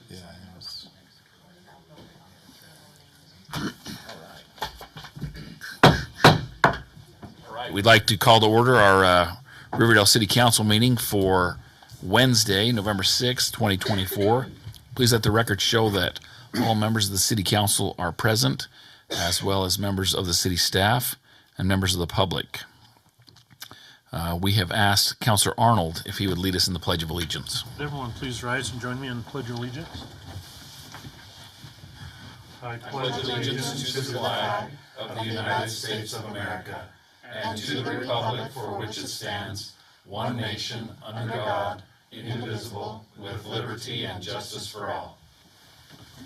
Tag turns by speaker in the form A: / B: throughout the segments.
A: Yeah, it was.
B: All right, we'd like to call to order our Riverdale City Council meeting for Wednesday, November 6th, 2024. Please let the record show that all members of the City Council are present, as well as members of the city staff and members of the public. We have asked Councilor Arnold if he would lead us in the Pledge of Allegiance.
C: Would everyone please rise and join me in the Pledge of Allegiance? I
B: pledge allegiance to the flag of the United States of America and to the republic for which it stands, one nation, under God, indivisible, with liberty and justice for all.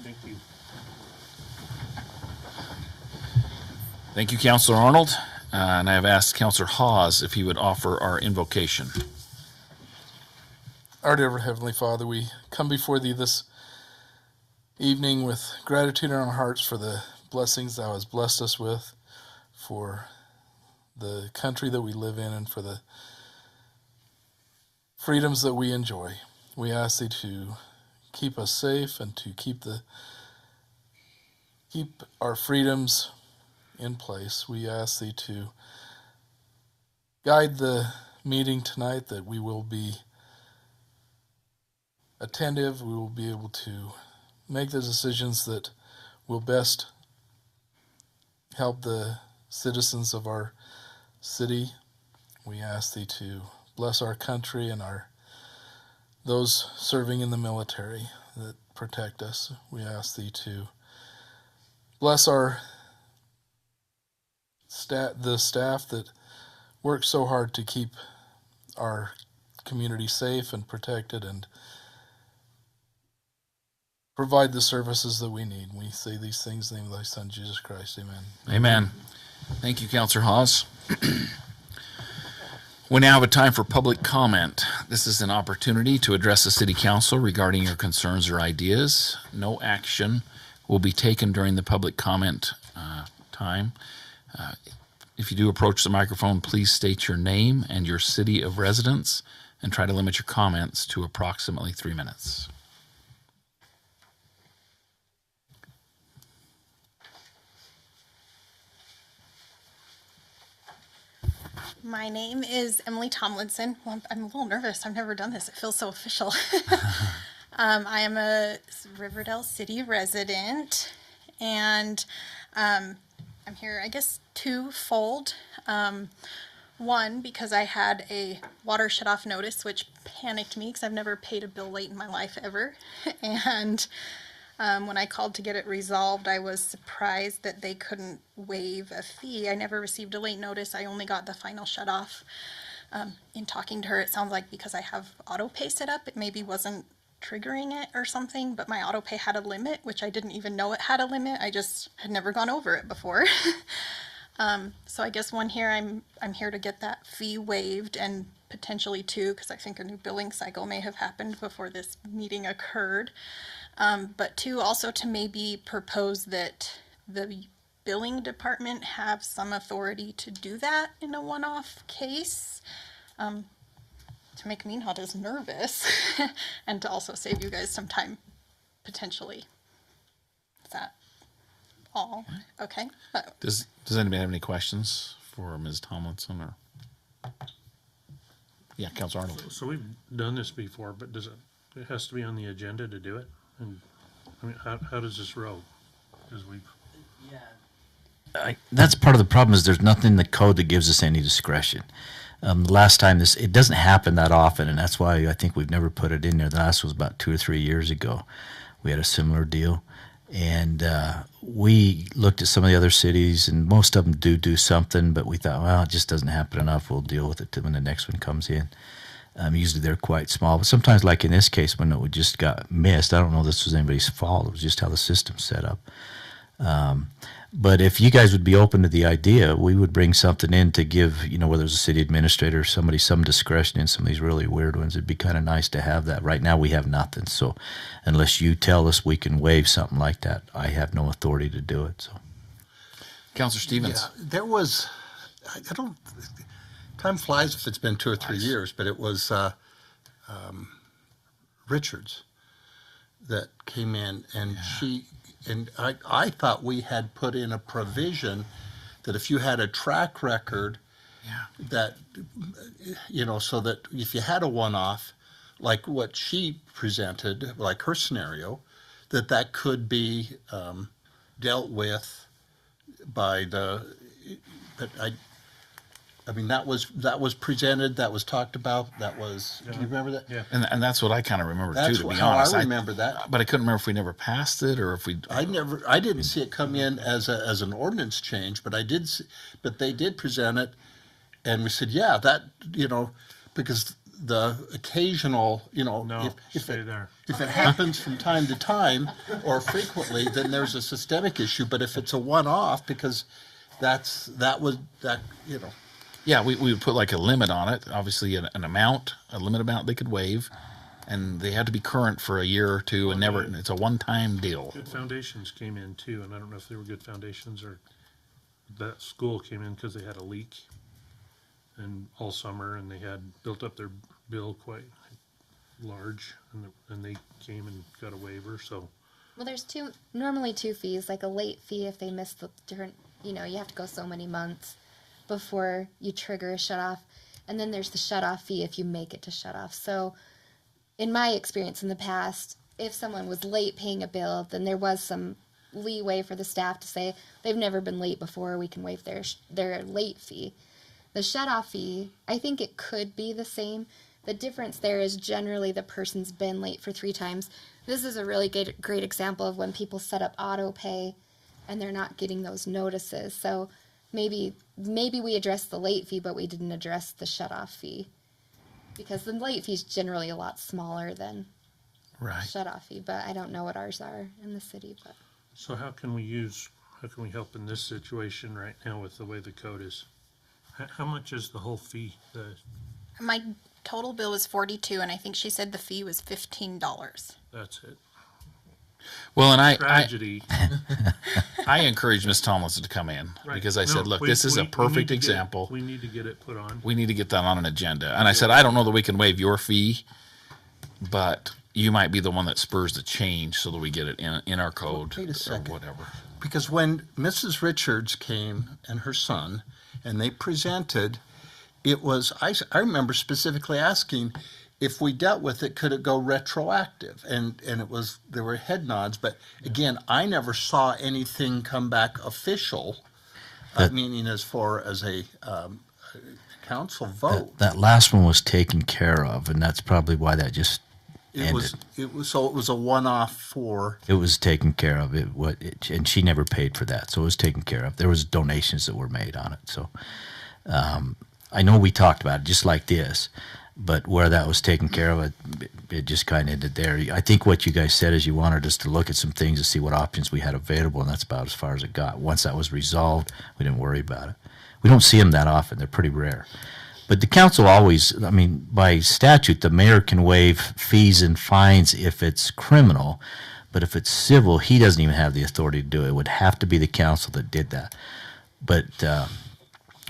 C: Thank you.
B: Thank you, Councilor Arnold. And I have asked Councilor Hawes if he would offer our invocation.
A: Our dear Heavenly Father, we come before Thee this evening with gratitude in our hearts for the blessings Thou hast blessed us with, for the country that we live in, and for the freedoms that we enjoy. We ask Thee to keep us safe and to keep our freedoms in place. We ask Thee to guide the meeting tonight, that we will be attentive, we will be able to make the decisions that will best help the citizens of our city. We ask Thee to bless our country and those serving in the military that protect us. We ask Thee to bless the staff that work so hard to keep our community safe and protected and provide the services that we need. We say these things in the name of Thy Son, Jesus Christ. Amen.
B: Amen. Thank you, Councilor Hawes. We now have a time for public comment. This is an opportunity to address the City Council regarding your concerns or ideas. No action will be taken during the public comment time. If you do approach the microphone, please state your name and your city of residence and try to limit your comments to approximately 3 minutes.
D: My name is Emily Tomlinson. Well, I'm a little nervous. I've never done this. It feels so official. I am a Riverdale City resident, and I'm here, I guess, twofold. One, because I had a water shut-off notice, which panicked me because I've never paid a bill late in my life ever. And when I called to get it resolved, I was surprised that they couldn't waive a fee. I never received a late notice. I only got the final shut-off. In talking to her, it sounds like because I have auto pay set up, it maybe wasn't triggering it or something, but my auto pay had a limit, which I didn't even know it had a limit. I just had never gone over it before. So I guess one here, I'm here to get that fee waived, and potentially two, because I think a new billing cycle may have happened before this meeting occurred. But two, also to maybe propose that the billing department have some authority to do that in a one-off case, to make me not as nervous, and to also save you guys some time, potentially. Is that all? Okay.
B: Does anybody have any questions for Ms. Tomlinson? Or yeah, Councilor Arnold.
C: So we've done this before, but it has to be on the agenda to do it? And I mean, how does this roll? Because
E: that's part of the problem, is there's nothing in the code that gives us any discretion. The last time it doesn't happen that often, and that's why I think we've never put it in there. The last was about 2 or 3 years ago. We had a similar deal, and we looked at some of the other cities, and most of them do something, but we thought, well, it just doesn't happen enough. We'll deal with it when the next one comes in. Usually they're quite small, but sometimes, like in this case, when it just got missed, I don't know if this was anybody's fault. It was just how the system's set up. But if you guys would be open to the idea, we would bring something in to give, whether it's a city administrator or somebody, some discretion in some of these really weird ones. It'd be kind of nice to have that. Right now we have nothing. So unless you tell us we can waive something like that, I have no authority to do it. So,
B: Councilor Stevens.
F: Yeah, there was, I don't, time flies if it's been 2 or 3 years, but it was Richards. that came in, and I thought we had put in a provision that if you had a track record, that, so that if you had a one-off, like what she presented, like her scenario, that could be dealt with by but I mean, that was presented, that was talked about, do you remember that?
C: Yeah.
B: And that's what I kind of remember too,
F: That's
B: to be
F: how
B: honest.
F: I remember that.
B: But I couldn't remember if we never passed it or if we.
F: I didn't see it come in as an ordinance change, but but they did present it, and we said, yeah, that, because the occasional,
C: No,
F: if
C: stay there.
F: if it happens from time to time or frequently, then there's a systemic issue. But if it's a one-off, because
B: Yeah, we would put like a limit on it, obviously a limit amount they could waive, and they had to be current for a year or two, and it's a one-time deal.
C: Good foundations came in too, and I don't know if they were good foundations or that school came in because they had a leak and all summer, and they had built up their bill quite large, and they came and got a waiver. So
G: Well, there's normally two fees, like a late fee if they miss the different, you have to go so many months before you trigger a shut off. And then there's the shut off fee if you make it to shut off. So in my experience in the past, if someone was late paying a bill, then there was some leeway for the staff to say they've never been late before, we can waive their late fee. The shut off fee, I think it could be the same. The difference there is generally the person's been late for 3 times. This is a really great example of when people set up auto pay and they're not getting those notices. So maybe we addressed the late fee, but we didn't address the shut off fee, because the late fee is generally a lot smaller than
B: Right.
G: shut off fee. But I don't know what ours are in the city. But
C: So how can we help in this situation right now with the way the code is? How much is the whole fee?
D: My total bill was 42, and I think she said the fee was $15.
C: That's it.
B: Well, and I
C: Tragedy.
B: encouraged Ms. Tomlinson to come in
C: Right.
B: because I said,
C: No,
B: look,
C: we-
B: this is
C: we-
B: a
C: we need
B: perfect
C: to get it-
B: example.
C: We need to get it put on.
B: We need to get that on an agenda. And I said, I don't know that we can waive your fee, but you might be the one that spurs the change so that we get it in our code
F: Wait a
B: or
F: second.
B: whatever.
F: Because when Mrs. Richards came and her son, and they presented, it was, I remember specifically asking, if we dealt with it, could it go retroactive? And it was, there were head nods, but again, I never saw anything come back official, meaning as far as a council vote.
E: That last one was taken care of, and that's probably why that just
F: It was a one-off for,
E: it was taken care of. And she never paid for that, so it was taken care of. There was donations that were made on it. So I know we talked about it just like this, but where that was taken care of, it just kind of ended there. I think what you guys said is you wanted us to look at some things to see what options we had available, and that's about as far as it got. Once that was resolved, we didn't worry about it. We don't see them that often. They're pretty rare. But the council always, I mean, by statute, the mayor can waive fees and fines if it's criminal, but if it's civil, he doesn't even have the authority to do it. It would have to be the council that did that. But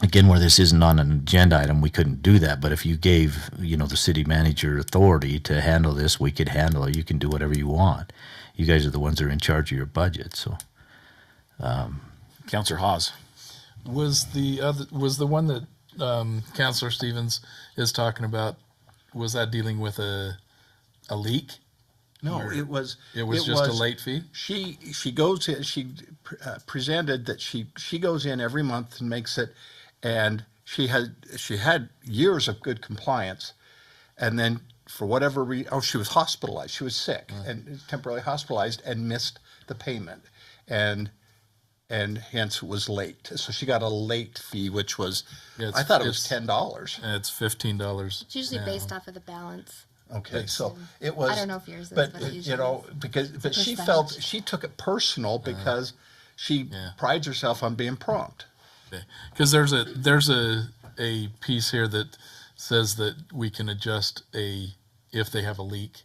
E: again, where this isn't on an agenda item, we couldn't do that. But if you gave, the city manager authority to handle this, we could handle it. You can do whatever you want. You guys are the ones that are in charge of your budget, so.
B: Counselor Hawes.
A: Was the one that Counselor Stevens is talking about, was that dealing with a leak?
F: no, it was.
A: It was just a late fee?
F: She goes in, she presented that she goes in every month and makes it, and she had years of good compliance, and then for whatever reason, she was hospitalized. She was sick and temporarily hospitalized and missed the payment, and hence it was late. So she got a late fee, which was, I thought it was $10.
A: It's $15.
G: it's usually
A: now.
G: based off of the balance.
F: Okay, so it was.
G: I don't know if yours is,
F: but
G: but it usually
F: but she
G: percentage.
F: felt she took it personal because she prides herself on being prompt.
A: Because there's a piece here that says that we can adjust if they have a leak,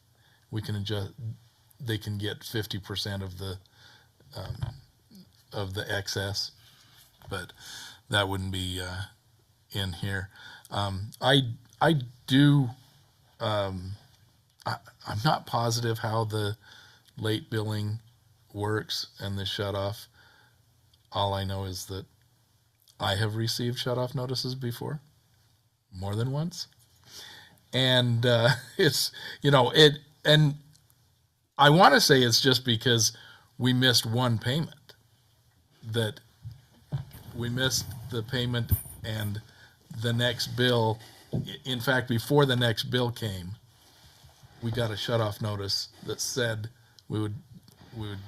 A: they can get 50% of the excess, but that wouldn't be in here. I'm not positive how the late billing works and the shut off. All I know is that I have received shut off notices before, more than once. And it's, and I want to say it's just because we missed one payment, that we missed the payment, and the next bill, in fact, before the next bill came, we got a shut off notice that said we would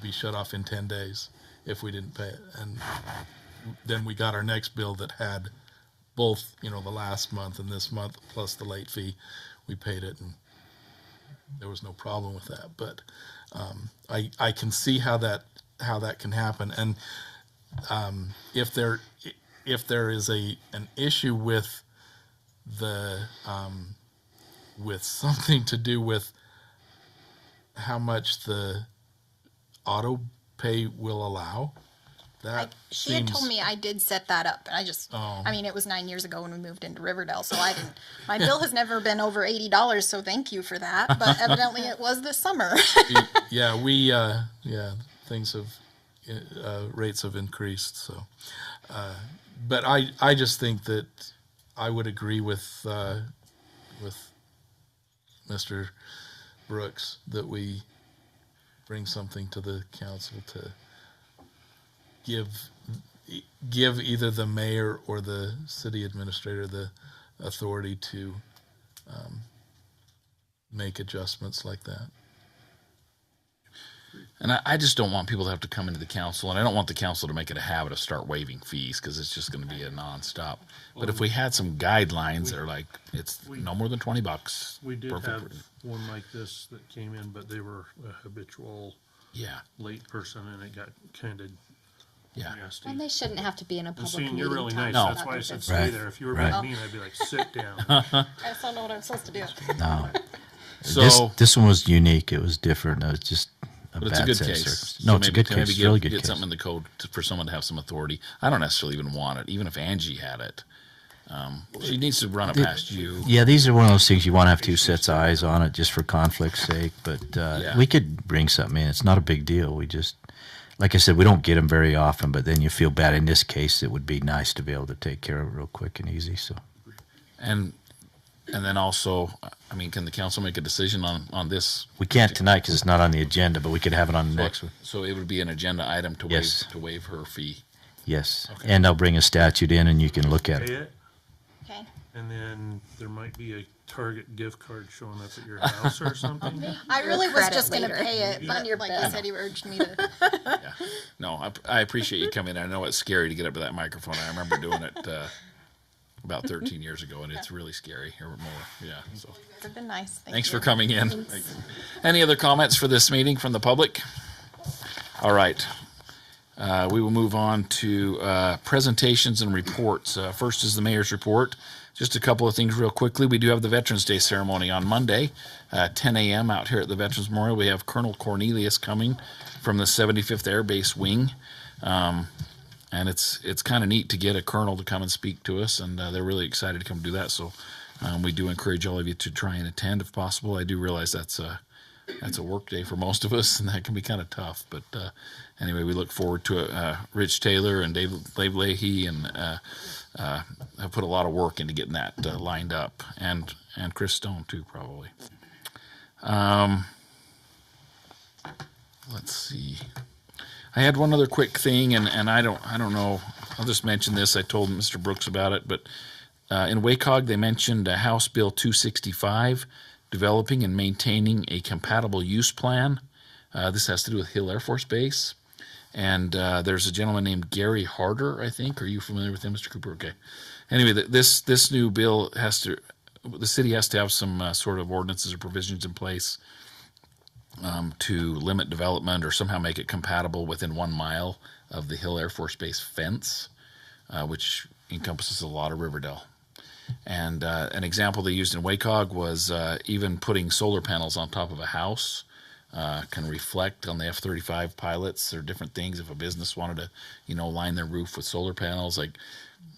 A: be shut off in 10 days if we didn't pay it. And then we got our next bill that had both, the last month and this month plus the late fee. We paid it, and there was no problem with that. But I can see how that can happen. And if there is an issue with with something to do with how much the auto pay will allow, that
D: She had
A: seems,
D: told me I did set that up, and I mean, it was 9 years ago when we moved into Riverdale, so I didn't. My bill has never been over $80, so thank you for that. But evidently, it was this summer.
A: things have rates have increased. So, but I just think that I would agree with Mr. Brooks that we bring something to the council to give either the mayor or the city administrator the authority to make adjustments like that.
B: And I just don't want people to have to come into the council, and I don't want the council to make it a habit of start waiving fees, because it's just going to be a nonstop. But if we had some guidelines that are like, it's no more than $20.
C: We did
B: perfect.
C: have one like this that came in, but they were a habitual
B: Yeah,
C: late person, and it got kind of
B: yeah.
C: nasty.
G: And they shouldn't have to be in a
C: And
G: public
C: seeing
G: meeting.
C: you're really nice,
G: talking
C: that's
G: about
C: why I
G: their
C: said
G: business.
C: stay
E: Right.
C: there. If you were
E: Right.
C: being mean, I'd be like, sit down.
D: I just don't know what I'm supposed to do.
E: No.
B: So,
E: This one was unique. It was different. It was just a
B: but
E: bad
B: it's a good
E: set of
B: case.
E: circumstances.
B: So
E: No, it's a
B: maybe-
E: good case.
B: maybe
E: It's a really good
B: get
E: case.
B: something in the code for someone to have some authority. I don't necessarily even want it, even if Angie had it. She needs to run it past you.
E: Yeah, these are one of those things you want to have two sets of eyes on it just for conflict's sake. But
B: Yeah.
E: we could bring something in. It's not a big deal. We just, like I said, we don't get them very often. But then you feel bad. In this case, it would be nice to be able to take care of it real quick and easy. So
B: And then also, I mean, can the council make a decision on this?
E: we can't tonight because it's not on the agenda. But we could have it on the next one.
B: So it would be an agenda item to
E: Yes.
B: waive her fee.
E: Yes,
B: Okay.
E: and I'll bring a statute in, and you can look at
C: Pay
E: it.
C: it,
D: Okay.
C: and then there might be a Target gift card showing up at your house or something.
D: I really was
G: credit
D: just going to
G: later.
D: pay it,
G: On
D: but
G: your
D: like
G: bill.
D: you said, you urged me to.
B: Yeah. No, I appreciate you coming. I know it's scary to get up to that microphone. I remember doing it about 13 years ago, and it's really scary, or more. Yeah. So
D: You guys have been nice.
B: thanks for coming in. Any other comments for this meeting from the public? All right. We will move on to presentations and reports. First is the mayor's report. Just a couple of things real quickly. We do have the Veterans Day ceremony on Monday, 10 a.m. out here at the Veterans Memorial. We have Colonel Cornelius coming from the 75th Air Base Wing. And it's kind of neat to get a colonel to come and speak to us, and they're really excited to come do that. So we do encourage all of you to try and attend if possible. I do realize that's a work day for most of us, and that can be kind of tough. But anyway, we look forward to it. Rich Taylor and Dave Leahy and have put a lot of work into getting that lined up, and Chris Stone too, probably. Let's see. I had one other quick thing, and I don't know. I'll just mention this. I told Mr. Brooks about it, but in WACOG they mentioned House Bill 265, developing and maintaining a compatible use plan. This has to do with Hill Air Force Base, and there's a gentleman named Gary Harder, I think. Are you familiar with him, Mr. Cooper? Okay. Anyway, this new bill the city has to have some sort of ordinances or provisions in place to limit development or somehow make it compatible within 1 mile of the Hill Air Force Base fence, which encompasses a lot of Riverdale. And an example they used in WACOG was even putting solar panels on top of a house can reflect on the F-35 pilots or different things. If a business wanted to, line their roof with solar panels, like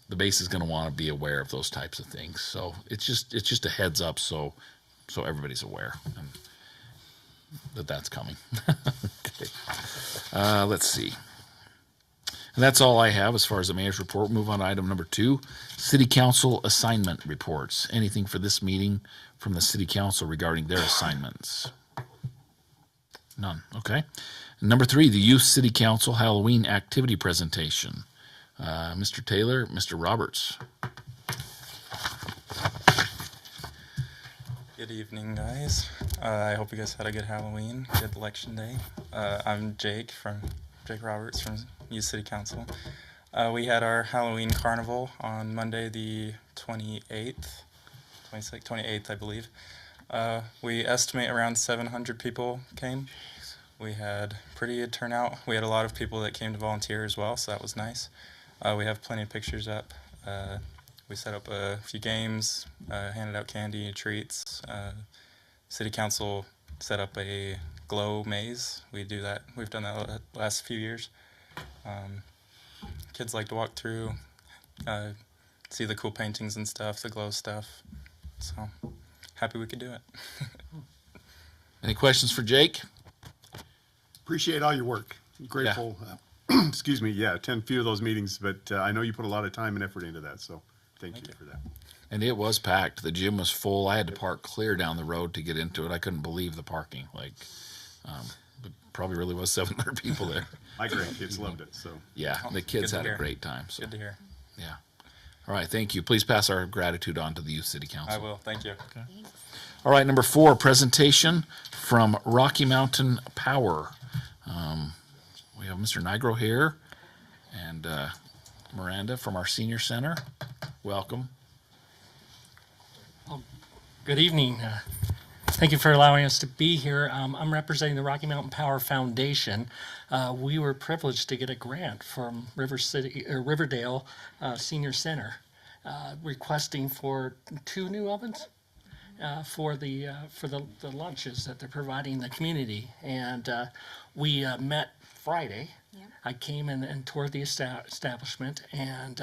B: the base is going to want to be aware of those types of things. So it's just a heads up so everybody's aware and that's coming. Let's see. And that's all I have as far as the mayor's report. Move on to item number 2, city council assignment reports. Anything for this meeting from the city council regarding their assignments? None. Okay. Number 3, the youth city council Halloween activity presentation. Mr. Taylor, Mr. Roberts.
H: Good evening, guys. I hope you guys had a good Halloween, good election day. I'm Jake Roberts from Youth City Council. We had our Halloween carnival on Monday the 28th, I believe. We estimate around 700 people came. We had pretty good turnout. We had a lot of people that came to volunteer as well, so that was nice. We have plenty of pictures up. We set up a few games, handed out candy and treats. City Council set up a glow maze. We've done that the last few years. Kids like to walk through, see the cool paintings and stuff, the glow stuff. So happy we could do it.
B: Any questions for Jake?
I: Appreciate all your work. Grateful. Excuse me. Yeah, attend a few of those meetings, but I know you put a lot of time and effort into that. So thank you for that.
B: And it was packed. The gym was full. I had to park clear down the road to get into it. I couldn't believe the parking. It probably really was 700 people there.
I: My grandkids loved it. So
B: Yeah, the kids had a great time. So
H: Good to hear.
B: yeah. All right, thank you. Please pass our gratitude on to the Youth City Council.
H: I will. Thank you.
B: All right, number 4, presentation from Rocky Mountain Power. We have Mr. Nigro here and Miranda from our senior center. Welcome.
J: Good evening. Thank you for allowing us to be here. I'm representing the Rocky Mountain Power Foundation. We were privileged to get a grant from Riverdale Senior Center, requesting for 2 new ovens for the lunches that they're providing the community. And we met Friday. Yeah. I came in and toured the establishment, and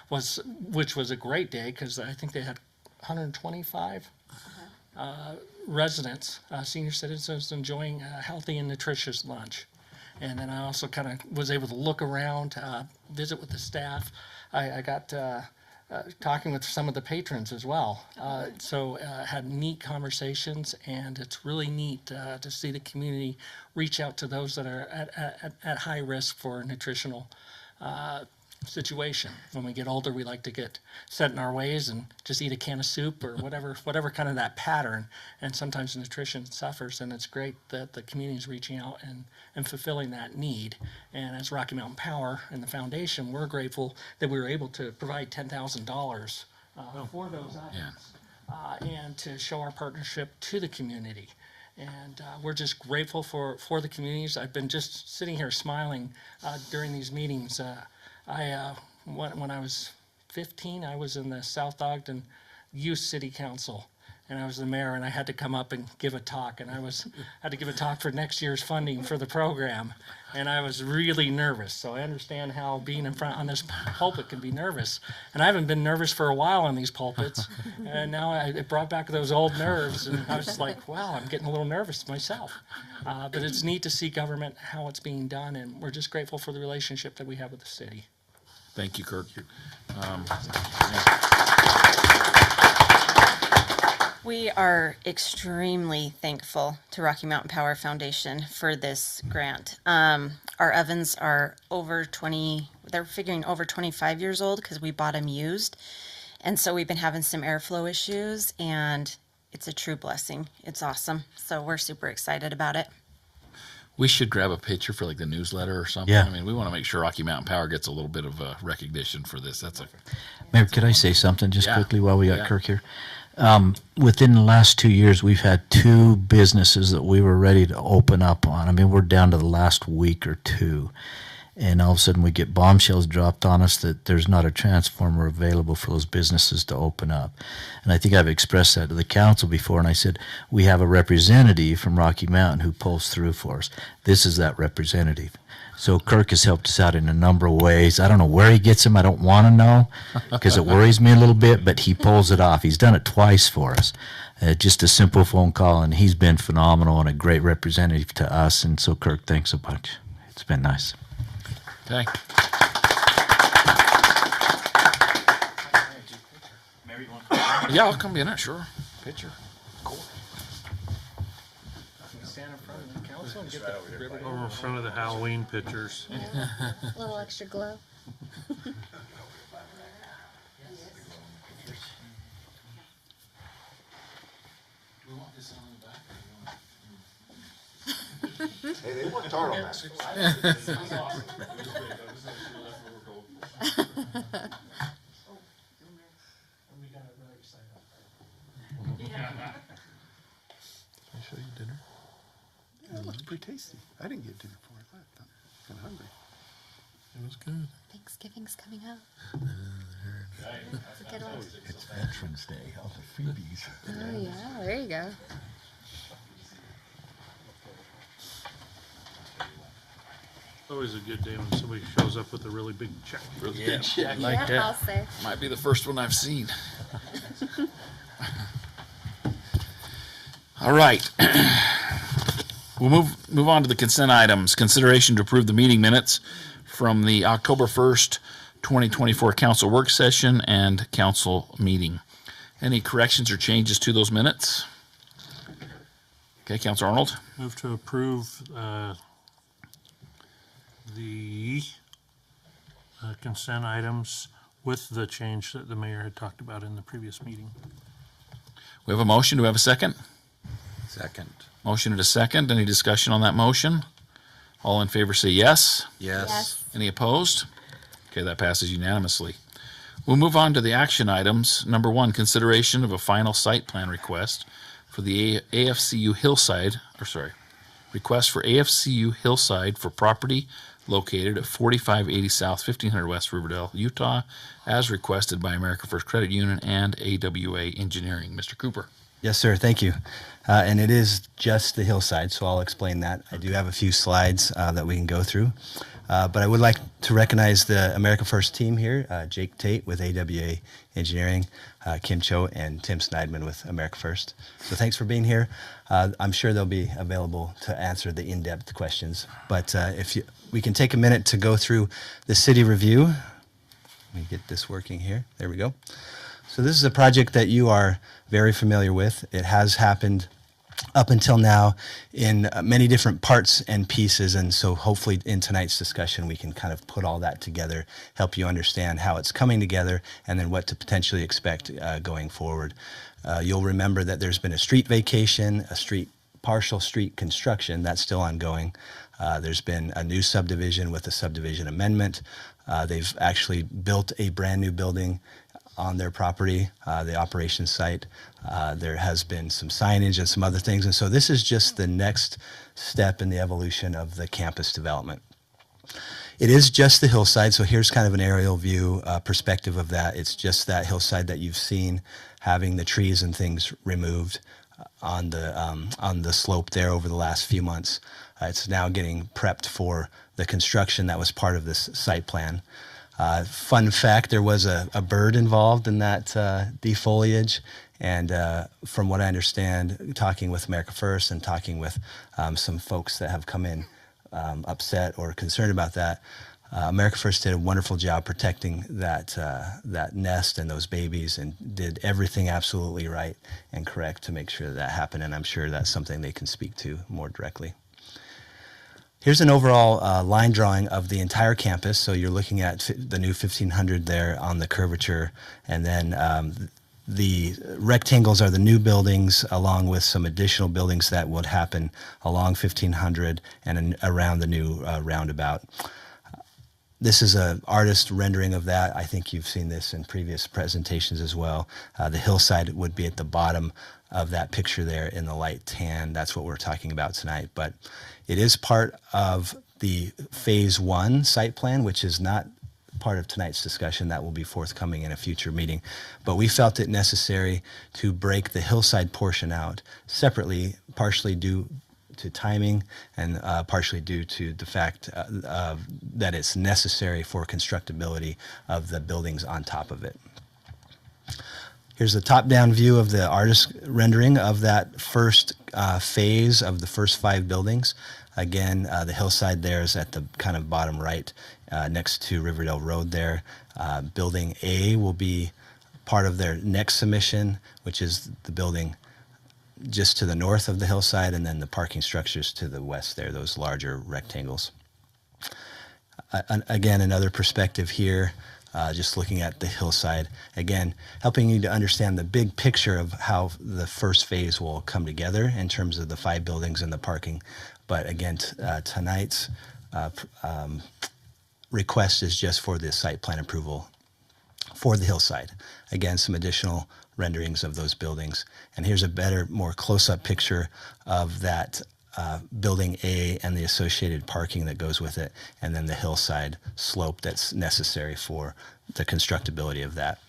J: which was a great day because I think they had 125 residents, senior citizens, enjoying a healthy and nutritious lunch. And then I also kind of was able to look around, visit with the staff. I got talking with some of the patrons as well. So had neat conversations, and it's really neat to see the community reach out to those that are at high risk for nutritional situation. When we get older, we like to get set in our ways and just eat a can of soup or whatever kind of that pattern. And sometimes nutrition suffers, and it's great that the community is reaching out and fulfilling that need. And as Rocky Mountain Power and the foundation, we're grateful that we were able to provide $10,000 for those items and to show our partnership to the community. And we're just grateful for the communities. I've been just sitting here smiling during these meetings. When I was 15, I was in the South Ogden Youth City Council, and I was the mayor, and I had to come up and give a talk, and had to give a talk for next year's funding for the program, and I was really nervous. So I understand how being in front on this pulpit can be nervous, and I haven't been nervous for a while on these pulpits, and now it brought back those old nerves, and I was like, wow, I'm getting a little nervous myself. But it's neat to see government, how it's being done, and we're just grateful for the relationship that we have with the city.
B: Thank you, Kirk.
K: We are extremely thankful to Rocky Mountain Power Foundation for this grant. Our ovens are they're figuring over 25 years old because we bought them used. And so we've been having some airflow issues, and it's a true blessing. It's awesome. So we're super excited about it.
B: We should grab a picture for like the newsletter or something.
E: Yeah.
B: I mean, we want to make sure Rocky Mountain Power gets a little bit of recognition for this.
E: Mayor, could I say something just
B: Yeah.
E: quickly while we got
B: Yeah.
E: Kirk here? Within the last 2 years, we've had 2 businesses that we were ready to open up on. I mean, we're down to the last week or 2. And all of a sudden we get bombshells dropped on us that there's not a transformer available for those businesses to open up. And I think I've expressed that to the council before, and I said, we have a representative from Rocky Mountain who pulls through for us. This is that representative. So Kirk has helped us out in a number of ways. I don't know where he gets them. I don't want to know because it worries me a little bit, but he pulls it off. He's done it twice for us. Just a simple phone call, and he's been phenomenal and a great representative to us. And so, Kirk, thanks a bunch. It's been nice.
B: Okay. Yeah, I'll come in it, sure. Picture. Cool.
J: Stand in front of the council and get the ribbon.
C: Over in front of the Halloween pictures.
G: A little extra glow.
F: Hey, they worked hard on that.
A: Can I show you dinner?
I: Yeah, it looks pretty tasty. I didn't get dinner for it. I'm kind of hungry.
A: It was good.
G: Thanksgiving's coming up. That's a good one.
F: It's Veterans Day. All the freebies.
G: Oh yeah, there you go.
C: Always a good day when somebody shows up with a really big check.
B: Yeah,
G: Yeah, I'll say.
B: might be the first one I've seen. All right. We'll move on to the consent items. Consideration to approve the meeting minutes from the October 1st, 2024 council work session and council meeting. Any corrections or changes to those minutes? Okay, Councilor Arnold.
C: Move to approve the consent items with the change that the mayor had talked about in the previous meeting.
B: We have a motion. Do we have a second?
F: Second.
B: Motion and a second. Any discussion on that motion? All in favor say yes.
F: Yes.
B: Any opposed? Okay, that passes unanimously. We'll move on to the action items. Number 1, consideration of a final site plan request for the AFCU Hillside, request for AFCU Hillside for property located at 4580 South, 1500 West, Riverdale, Utah, as requested by America First Credit Union and AWA Engineering. Mr. Cooper.
L: Yes, sir. Thank you. And it is just the hillside, so I'll explain that. I do have a few slides that we can go through. But I would like to recognize the America First team here, Jake Tate with AWA Engineering, Kim Cho, and Tim Sneidman with America First. So thanks for being here. I'm sure they'll be available to answer the in-depth questions. But we can take a minute to go through the city review. Let me get this working here. There we go. So this is a project that you are very familiar with. It has happened up until now in many different parts and pieces, and so hopefully in tonight's discussion we can kind of put all that together, help you understand how it's coming together, and then what to potentially expect going forward. You'll remember that there's been a street vacation, partial street construction, that's still ongoing. There's been a new subdivision with a subdivision amendment. They've actually built a brand new building on their property, the operations site. There has been some signage and some other things. And so this is just the next step in the evolution of the campus development. It is just the hillside. So here's kind of an aerial view perspective of that. It's just that hillside that you've seen, having the trees and things removed on the slope there over the last few months. It's now getting prepped for the construction that was part of this site plan. Fun fact, there was a bird involved in that defoliage, and from what I understand, talking with America First and talking with some folks that have come in upset or concerned about that, America First did a wonderful job protecting that nest and those babies, and did everything absolutely right and correct to make sure that happened, and I'm sure that's something they can speak to more directly. Here's an overall line drawing of the entire campus. So you're looking at the new 1500 there on the curvature, and then the rectangles are the new buildings, along with some additional buildings that would happen along 1500 and around the new roundabout. This is an artist rendering of that. I think you've seen this in previous presentations as well. The hillside would be at the bottom of that picture there in the light tan. That's what we're talking about tonight. But it is part of the phase 1 site plan, which is not part of tonight's discussion. That will be forthcoming in a future meeting. But we felt it necessary to break the hillside portion out separately, partially due to timing and partially due to the fact that it's necessary for constructability of the buildings on top of it. Here's a top-down view of the artist rendering of that first phase of the first 5 buildings. Again, the hillside there is at the kind of bottom right, next to Riverdale Road there. Building A will be part of their next submission, which is the building just to the north of the hillside, and then the parking structures to the west there, those larger rectangles. Again, another perspective here, just looking at the hillside. Again, helping you to understand the big picture of how the first phase will come together in terms of the 5 buildings and the parking. But again, tonight's request is just for the site plan approval for the hillside. Again, some additional renderings of those buildings. And here's a better, more close-up picture of that building A and the associated parking that goes with it, and then the hillside slope that's necessary for the constructability of that.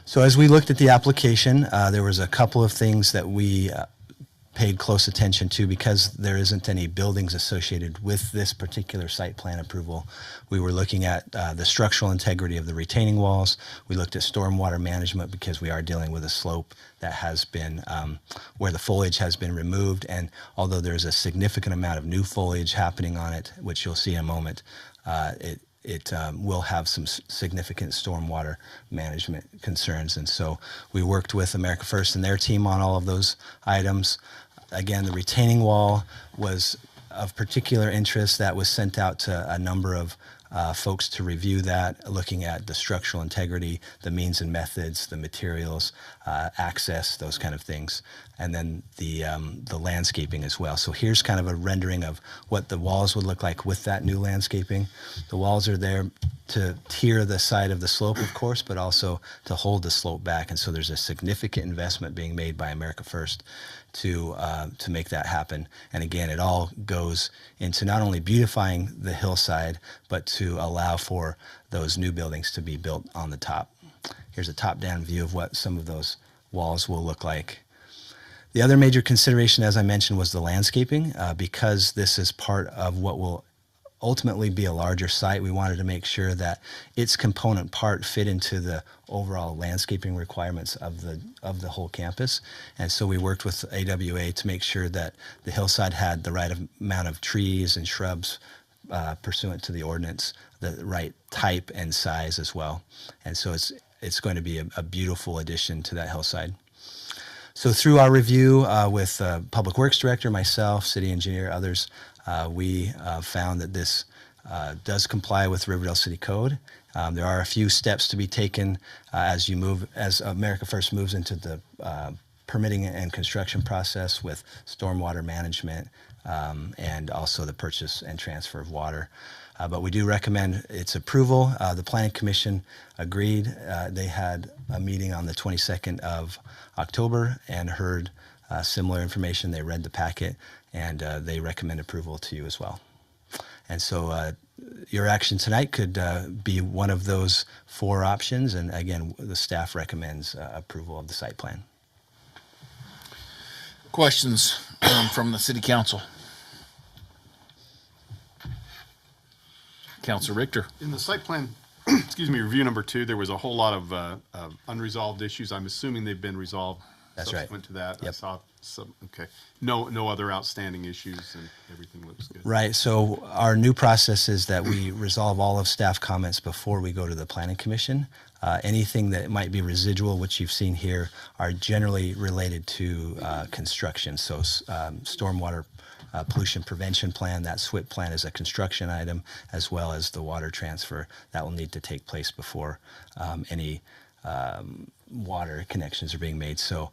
L: So as we looked at the application, there was a couple of things that we paid close attention to because there isn't any buildings associated with this particular site plan approval. We were looking at the structural integrity of the retaining walls. We looked at stormwater management because we are dealing with a slope that has been, where the foliage has been removed. And although there's a significant amount of new foliage happening on it, which you'll see in a moment, it will have some significant stormwater management concerns. And so we worked with America First and their team on all of those items. Again, the retaining wall was of particular interest. That was sent out to a number of folks to review that, looking at the structural integrity, the means and methods, the materials, access, those kind of things, and then the landscaping as well. So here's kind of a rendering of what the walls would look like with that new landscaping. The walls are there to tier the side of the slope, of course, but also to hold the slope back. And so there's a significant investment being made by America First to make that happen. And again, it all goes into not only beautifying the hillside, but to allow for those new buildings to be built on the top. Here's a top-down view of what some of those walls will look like. The other major consideration, as I mentioned, was the landscaping. Because this is part of what will ultimately be a larger site, we wanted to make sure that its component part fit into the overall landscaping requirements of the whole campus. And so we worked with AWA to make sure that the hillside had the right amount of trees and shrubs pursuant to the ordinance, the right type and size as well. And so it's going to be a beautiful addition to that hillside. So through our review with Public Works Director, myself, City Engineer, others, we found that this does comply with Riverdale City Code. There are a few steps to be taken as America First moves into the permitting and construction process with stormwater management and also the purchase and transfer of water. But we do recommend its approval. The Planning Commission agreed. They had a meeting on the 22nd of October and heard similar information. They read the packet and they recommend approval to you as well. And so your action tonight could be one of those 4 options. And again, the staff recommends approval of the site plan.
B: Questions from the City Council? Councilor Richter.
I: In the site plan, excuse me, review number 2, there was a whole lot of unresolved issues. I'm assuming they've been resolved.
L: That's right.
I: Subsequent to that.
L: Yep.
I: I saw some, okay. No other outstanding issues and everything looks good.
L: Right. So our new process is that we resolve all of staff comments before we go to the Planning Commission. Anything that might be residual, which you've seen here, are generally related to construction. So stormwater pollution prevention plan, that SWIP plan is a construction item, as well as the water transfer that will need to take place before any water connections are being made. So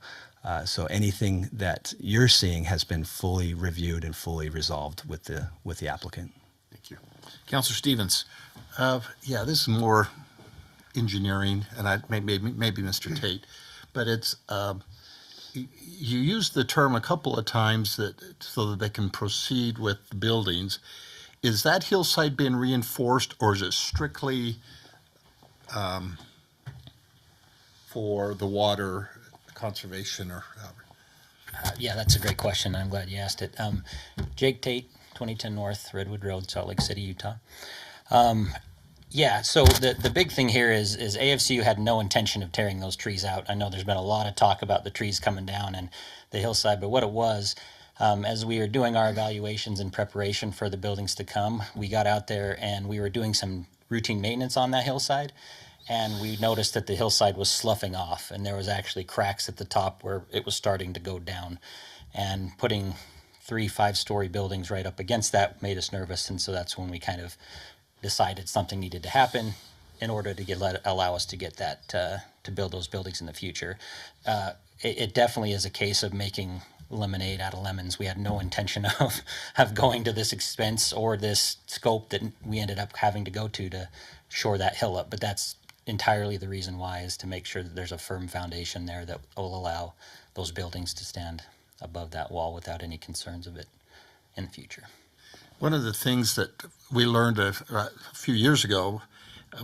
L: anything that you're seeing has been fully reviewed and fully resolved with the applicant.
I: Thank you.
B: Councilor Stevens.
F: Yeah, this is more engineering, and maybe Mr. Tate, but it's you used the term a couple of times so that they can proceed with the buildings. Is that hillside being reinforced, or is it strictly for the water conservation or however?
M: Yeah, that's a great question. I'm glad you asked it. Jake Tate, 2010 North Redwood Road, Salt Lake City, Utah. Yeah, so the big thing here is AFCU had no intention of tearing those trees out. I know there's been a lot of talk about the trees coming down and the hillside, but what it was, As we were doing our evaluations in preparation for the buildings to come, we got out there and we were doing some routine maintenance on that hillside. And we noticed that the hillside was sloughing off, and there was actually cracks at the top where it was starting to go down. And putting 3 5-story buildings right up against that made us nervous, and so that's when we kind of decided something needed to happen in order to allow us to get that to build those buildings in the future. It definitely is a case of making lemonade out of lemons. We had no intention of going to this expense or this scope that we ended up having to go to shore that hill up, but that's entirely the reason why, is to make sure that there's a firm foundation there that will allow those buildings to stand above that wall without any concerns of it in the future.
F: One of the things that we learned a few years ago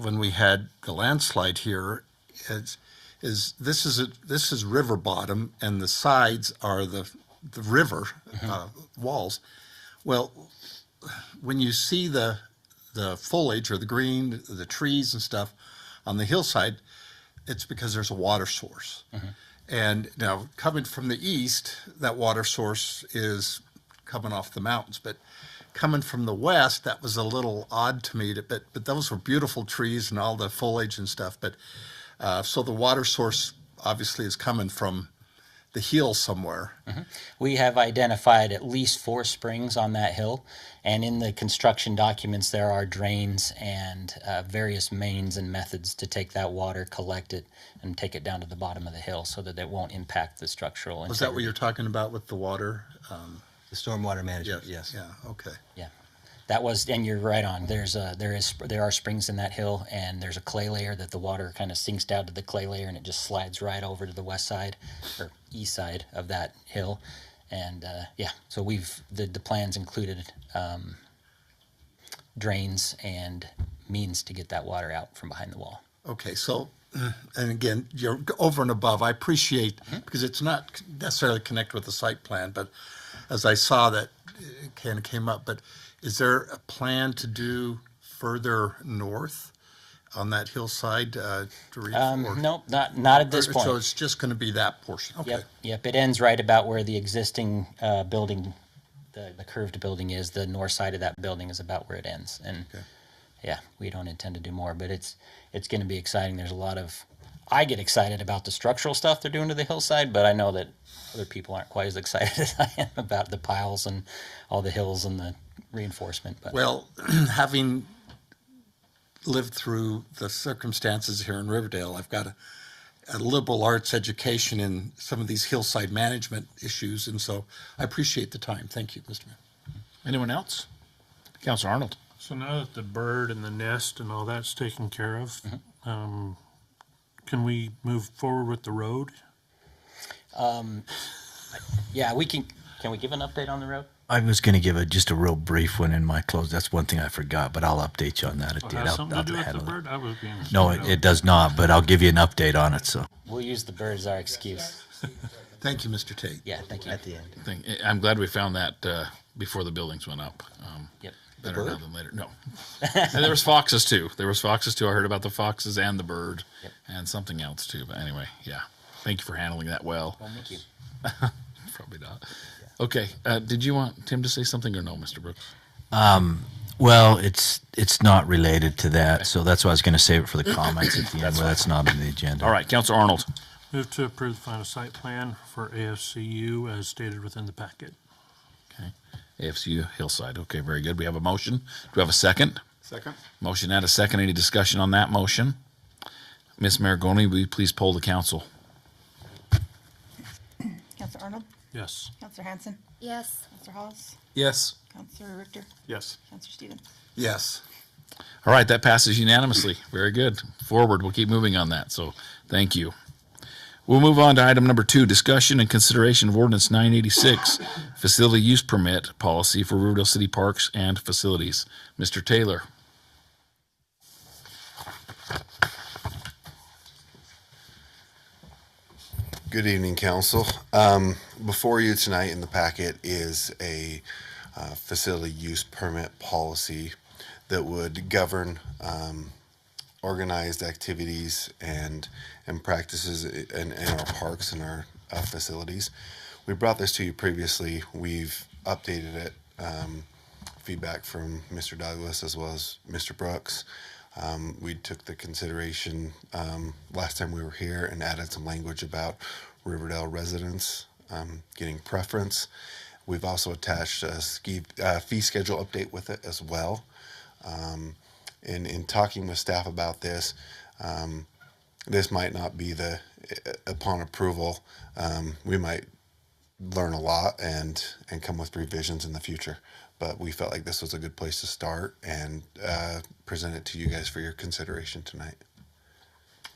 F: when we had the landslide here is this is river bottom, and the sides are the river walls. Well, when you see the foliage or the green, the trees and stuff on the hillside, it's because there's a water source. And now, coming from the east, that water source is coming off the mountains. But coming from the west, that was a little odd to me. But those were beautiful trees and all the foliage and stuff. But so the water source obviously is coming from the hill somewhere.
M: We have identified at least 4 springs on that hill, and in the construction documents there are drains and various means and methods to take that water, collect it, and take it down to the bottom of the hill so that it won't impact the structural integrity.
F: Was that what you're talking about with the water?
L: The stormwater management,
F: Yes.
L: yes.
F: Yeah, okay.
M: Yeah, that was, and you're right on. There are springs in that hill, and there's a clay layer that the water kind of sinks down to the clay layer, and it just slides right over to the west side or east side of that hill. And so the plans included drains and means to get that water out from behind the wall.
F: Okay, so, and again, you're over and above. I appreciate, because it's not necessarily connected with the site plan, but as I saw that it kind of came up, but is there a plan to do further north on that hillside to reinforce?
M: No, not at this point.
F: So it's just going to be that portion? Okay.
M: Yep. It ends right about where the existing building, the curved building is. The north side of that building is about where it ends. And yeah, we don't intend to do more, but it's going to be exciting. There's a lot of, I get excited about the structural stuff they're doing to the hillside, but I know that other people aren't quite as excited as I am about the piles and all the hills and the reinforcement. But
F: well, having lived through the circumstances here in Riverdale, I've got a liberal arts education in some of these hillside management issues, and so I appreciate the time. Thank you, Mr. Mayor.
B: Anyone else? Councilor Arnold.
C: So now that the bird and the nest and all that's taken care of, can we move forward with the road?
M: Yeah, we can. Can we give an update on the road?
E: I was going to give just a real brief one in my close. That's one thing I forgot, but I'll update you on that.
C: It has something to do with the bird? I was being
E: No, it does not, but I'll give you an update on it. So
M: We'll use the bird as our excuse.
F: Thank you, Mr. Tate.
M: Yeah, thank you.
L: At the end.
B: I'm glad we found that before the buildings went up.
M: Yep.
B: Better now than later. No. And there was foxes too. I heard about the foxes and the bird and something else too. But anyway, yeah. Thank you for handling that well.
M: Well, thank you.
B: Probably not. Okay. Did you want Tim to say something or no, Mr. Brooks?
E: well, it's not related to that, so that's why I was going to save it for the comments at the end. Where that's not on the agenda.
B: All right, Councilor Arnold.
C: Move to approve the final site plan for AFCU as stated within the packet.
B: Okay. AFCU Hillside. Okay, very good. We have a motion. Do we have a second?
I: Second?
B: Motion and a second. Any discussion on that motion? Ms. Maragoni, will you please poll the council?
N: Counselor Arnold?
C: Yes.
N: Counselor Hanson?
G: Yes.
N: Counselor Hawes?
A: Yes.
N: Counselor Richter?
I: Yes.
N: Counselor Stevens?
F: Yes.
B: All right, that passes unanimously. Very good. Forward. We'll keep moving on that. So thank you. We'll move on to item number 2, discussion and consideration of ordinance 986, facility use permit policy for Riverdale City Parks and Facilities. Mr. Taylor.
O: Good evening, Council. Before you tonight in the packet is a facility use permit policy that would govern organized activities and practices in our parks and our facilities. we brought this to you previously. We've updated it. Feedback from Mr. Douglas as well as Mr. Brooks. We took the consideration last time we were here and added some language about Riverdale residents getting preference. We've also attached a fee schedule update with it as well. In talking with staff about this, this might not be upon approval, we might learn a lot and come with revisions in the future. But we felt like this was a good place to start and present it to you guys for your consideration tonight.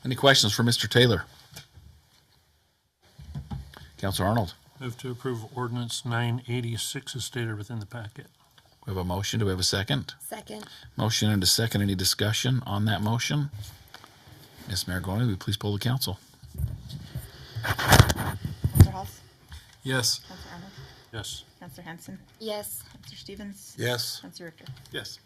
B: Any questions for Mr. Taylor? Councilor Arnold.
C: Move to approve ordinance 986 as stated within the packet.
B: We have a motion. Do we have a second?
G: Second.
B: Motion and a second. Any discussion on that motion? Ms. Maragoni, will you please poll the council?
N: Councilor Halls?
A: Yes.
N: Councilor Arnold?
C: Yes.
N: Councilor Hanson?
G: Yes.
N: Councilor Stevens?
F: Yes.
N: Councilor Richter?
I: Yes.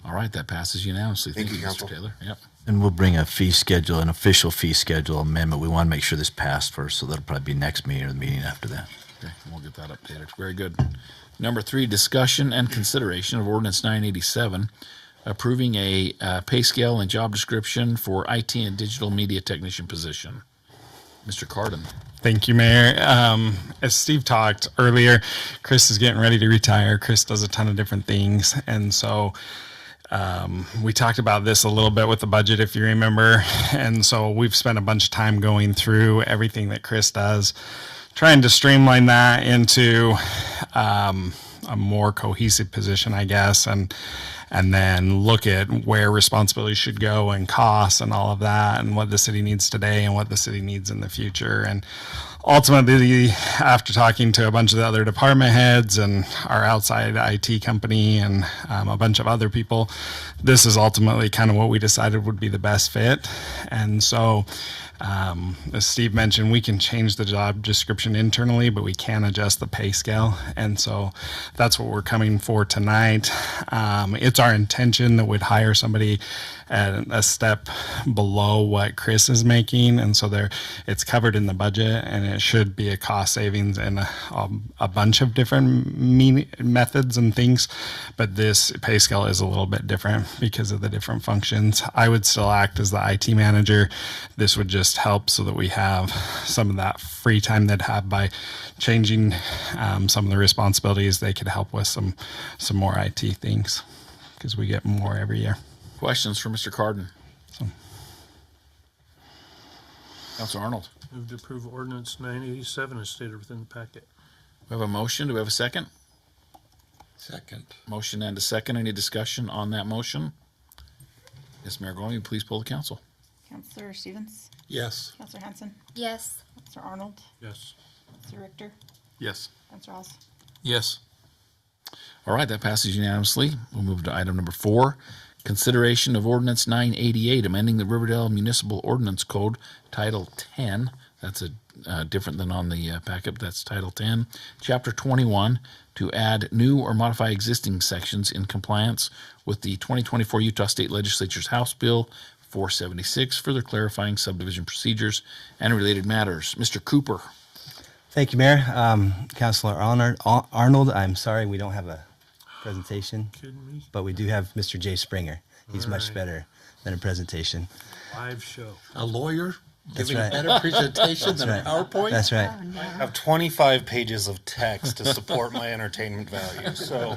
B: All right, that passes unanimously.
O: Thank you,
B: Mr.
O: Council.
B: Taylor. Yep.
E: And we'll bring a fee schedule, an official fee schedule amendment. We want to make sure this passed first, so that'll probably be next meeting or the meeting after that.
B: Okay, we'll get that updated. Very good. Number 3, discussion and consideration of ordinance 987, approving a pay scale and job description for IT and digital media technician position. Mr. Cardin.
P: Thank you, Mayor. As Steve talked earlier, Chris is getting ready to retire. Chris does a ton of different things. And so we talked about this a little bit with the budget, if you remember. And so we've spent a bunch of time going through everything that Chris does, trying to streamline that into a more cohesive position, I guess, and then look at where responsibility should go and costs and all of that, and what the city needs today and what the city needs in the future. And ultimately, after talking to a bunch of the other department heads and our outside IT company and a bunch of other people, this is ultimately kind of what we decided would be the best fit. And so, as Steve mentioned, we can change the job description internally, but we can adjust the pay scale. And so that's what we're coming for tonight. It's our intention that we'd hire somebody at a step below what Chris is making. And so it's covered in the budget, and it should be a cost savings in a bunch of different methods and things. But this pay scale is a little bit different because of the different functions. I would still act as the IT manager. This would just help so that we have some of that free time they'd have by changing some of the responsibilities. They could help with some more IT things because we get more every year.
B: Questions for Mr. Cardin? Councilor Arnold.
C: Move to approve ordinance 987 as stated within the packet.
B: We have a motion. Do we have a second?
F: Second.
B: Motion and a second. Any discussion on that motion? Ms. Maragoni, will you please poll the council?
N: Councilor Stevens?
F: Yes.
N: Councilor Hanson?
G: Yes.
N: Councilor Arnold?
C: Yes.
N: Councilor Richter?
I: Yes.
N: Councilor Halls?
A: Yes.
B: All right, that passes unanimously. We'll move to item number 4. Consideration of ordinance 988, amending the Riverdale Municipal Ordinance Code, Title 10. That's different than on the packet, but that's Title 10. Chapter 21, to add new or modify existing sections in compliance with the 2024 Utah State Legislature's House Bill 476, further clarifying subdivision procedures and related matters. Mr. Cooper.
L: Thank you, Mayor. Councilor Arnold, I'm sorry we don't have a presentation,
C: Kidding me?
L: but we do have Mr. Jay Springer. He's
C: All
L: much
C: right.
L: better than a presentation.
C: Live show.
F: A lawyer
L: That's
F: giving
L: right.
F: a better presentation than
L: That's
F: a
L: right.
F: PowerPoint?
L: That's right.
Q: I have 25 pages of text to support my entertainment value. So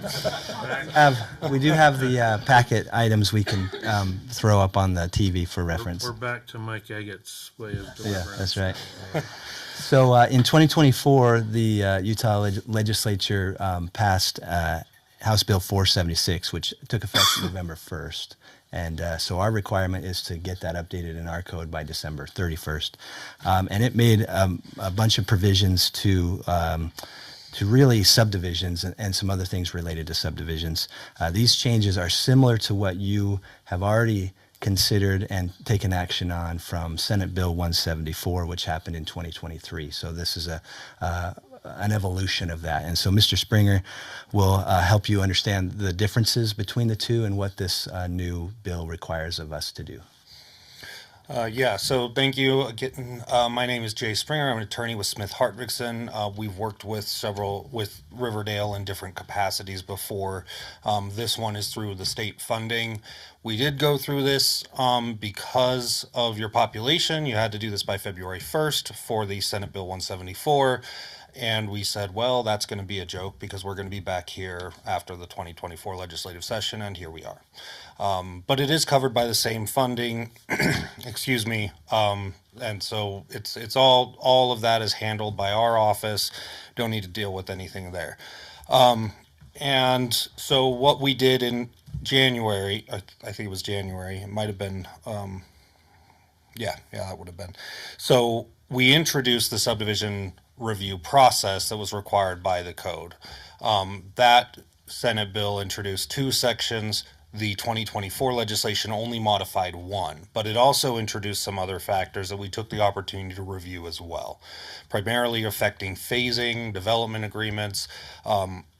L: We do have the packet items we can throw up on the TV for reference.
C: We're back to Mike Agnett's way of
L: Yeah,
C: deliverance.
L: that's right. So in 2024, the Utah legislature passed House Bill 476, which took effect November 1st. And so our requirement is to get that updated in our code by December 31st. And it made a bunch of provisions to really subdivisions and some other things related to subdivisions. These changes are similar to what you have already considered and taken action on from Senate Bill 174, which happened in 2023. So this is an evolution of that. And so Mr. Springer will help you understand the differences between the two and what this new bill requires of us to do.
Q: Yeah, so thank you again. My name is Jay Springer. I'm an attorney with Smith Hartwigson. We've worked with Riverdale in different capacities before. This one is through the state funding. We did go through this because of your population. You had to do this by February 1st for the Senate Bill 174. And we said, well, that's going to be a joke because we're going to be back here after the 2024 legislative session, and here we are. But it is covered by the same funding, excuse me. And so it's all of that is handled by our office. Don't need to deal with anything there. And so what we did in January, I think it was January, it might have been, yeah, that would have been. So we introduced the subdivision review process that was required by the code. That Senate bill introduced two sections. The 2024 legislation only modified one, but it also introduced some other factors that we took the opportunity to review as well, primarily affecting phasing, development agreements.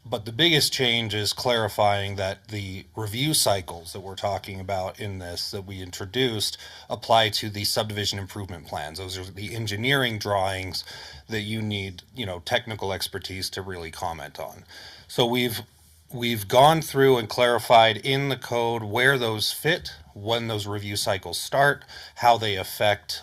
Q: But the biggest change is clarifying that the review cycles that we're talking about in this that we introduced apply to the subdivision improvement plans. Those are the engineering drawings that you need, technical expertise to really comment on. So we've gone through and clarified in the code where those fit, when those review cycles start, how they affect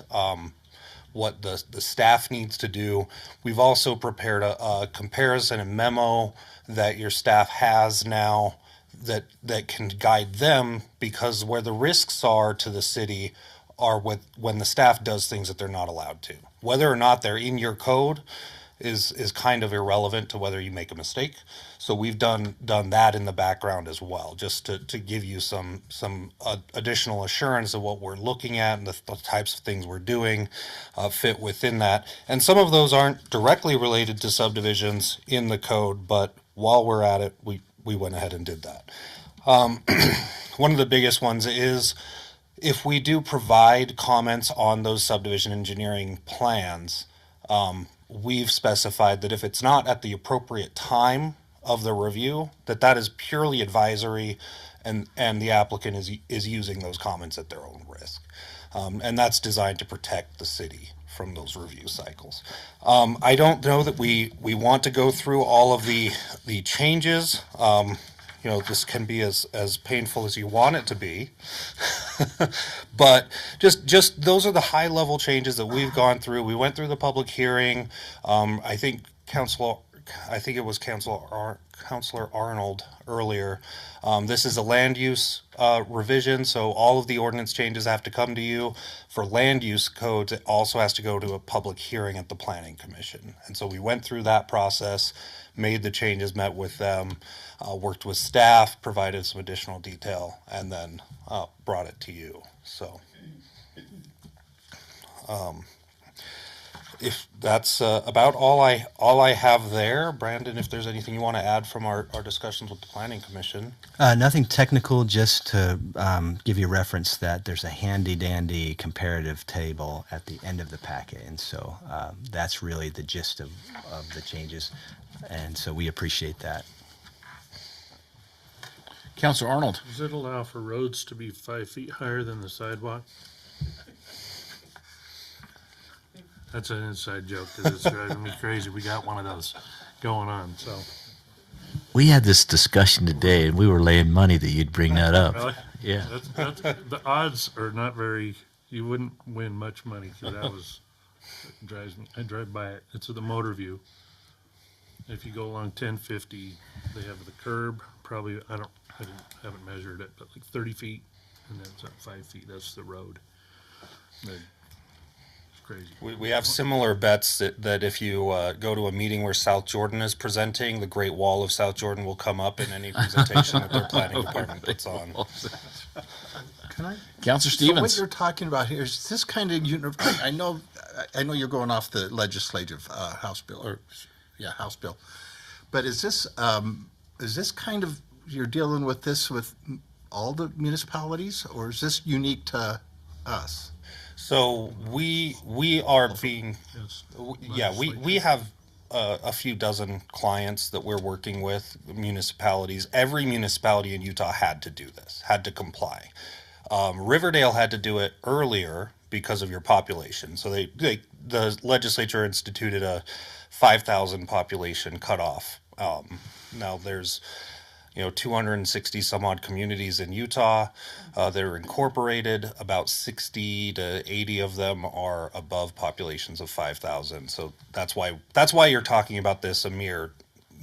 Q: what the staff needs to do. We've also prepared a comparison and memo that your staff has now that can guide them, because where the risks are to the city are when the staff does things that they're not allowed to. Whether or not they're in your code is kind of irrelevant to whether you make a mistake. So we've done that in the background as well, just to give you some additional assurance of what we're looking at and the types of things we're doing fit within that. And some of those aren't directly related to subdivisions in the code, but while we're at it, we went ahead and did that. One of the biggest ones is if we do provide comments on those subdivision engineering plans, we've specified that if it's not at the appropriate time of the review, that is purely advisory, and the applicant is using those comments at their own risk. And that's designed to protect the city from those review cycles. I don't know that we want to go through all of the changes. This can be as painful as you want it to be. But just those are the high level changes that we've gone through. We went through the public hearing. I think it was Councilor Arnold earlier. This is a land use revision, so all of the ordinance changes have to come to you. For land use codes, it also has to go to a public hearing at the Planning Commission. And so we went through that process, made the changes, met with them, worked with staff, provided some additional detail, and then brought it to you. So if that's about all I have there, Brandon, if there's anything you want to add from our discussions with the Planning Commission.
L: Nothing technical, just to give you a reference that there's a handy-dandy comparative table at the end of the packet. And so that's really the gist of the changes. And so we appreciate that.
B: Councilor Arnold.
C: Does it allow for roads to be 5 feet higher than the sidewalk? That's an inside joke because it's driving me crazy. We got one of those going on, so.
E: We had this discussion today, and we were laying money that you'd bring that up.
C: Really?
E: Yeah.
C: That's, the odds are not very, you wouldn't win much money because it drives me, I drive by it. It's at the motor view. If you go along 1050, they have the curb, probably, I haven't measured it, but like 30 feet, and then it's at 5 feet, that's the road. It's crazy.
Q: We have similar bets that if you go to a meeting where South Jordan is presenting, the Great Wall of South Jordan will come up in any presentation that their planning department puts on.
F: Can I?
B: Councilor
F: So
B: Stevens.
F: what you're talking about here is this kind of, I know you're going off the legislative House bill, House bill. But is this kind of, you're dealing with this with all the municipalities, or is this unique to us?
Q: So we are being, we have a few dozen clients that we're working with, municipalities. Every municipality in Utah had to do this, had to comply. Riverdale had to do it earlier because of your population. So the legislature instituted a 5,000 population cutoff. Now there's 260 some odd communities in Utah that are incorporated. About 60 to 80 of them are above populations of 5,000. So that's why you're talking about this a mere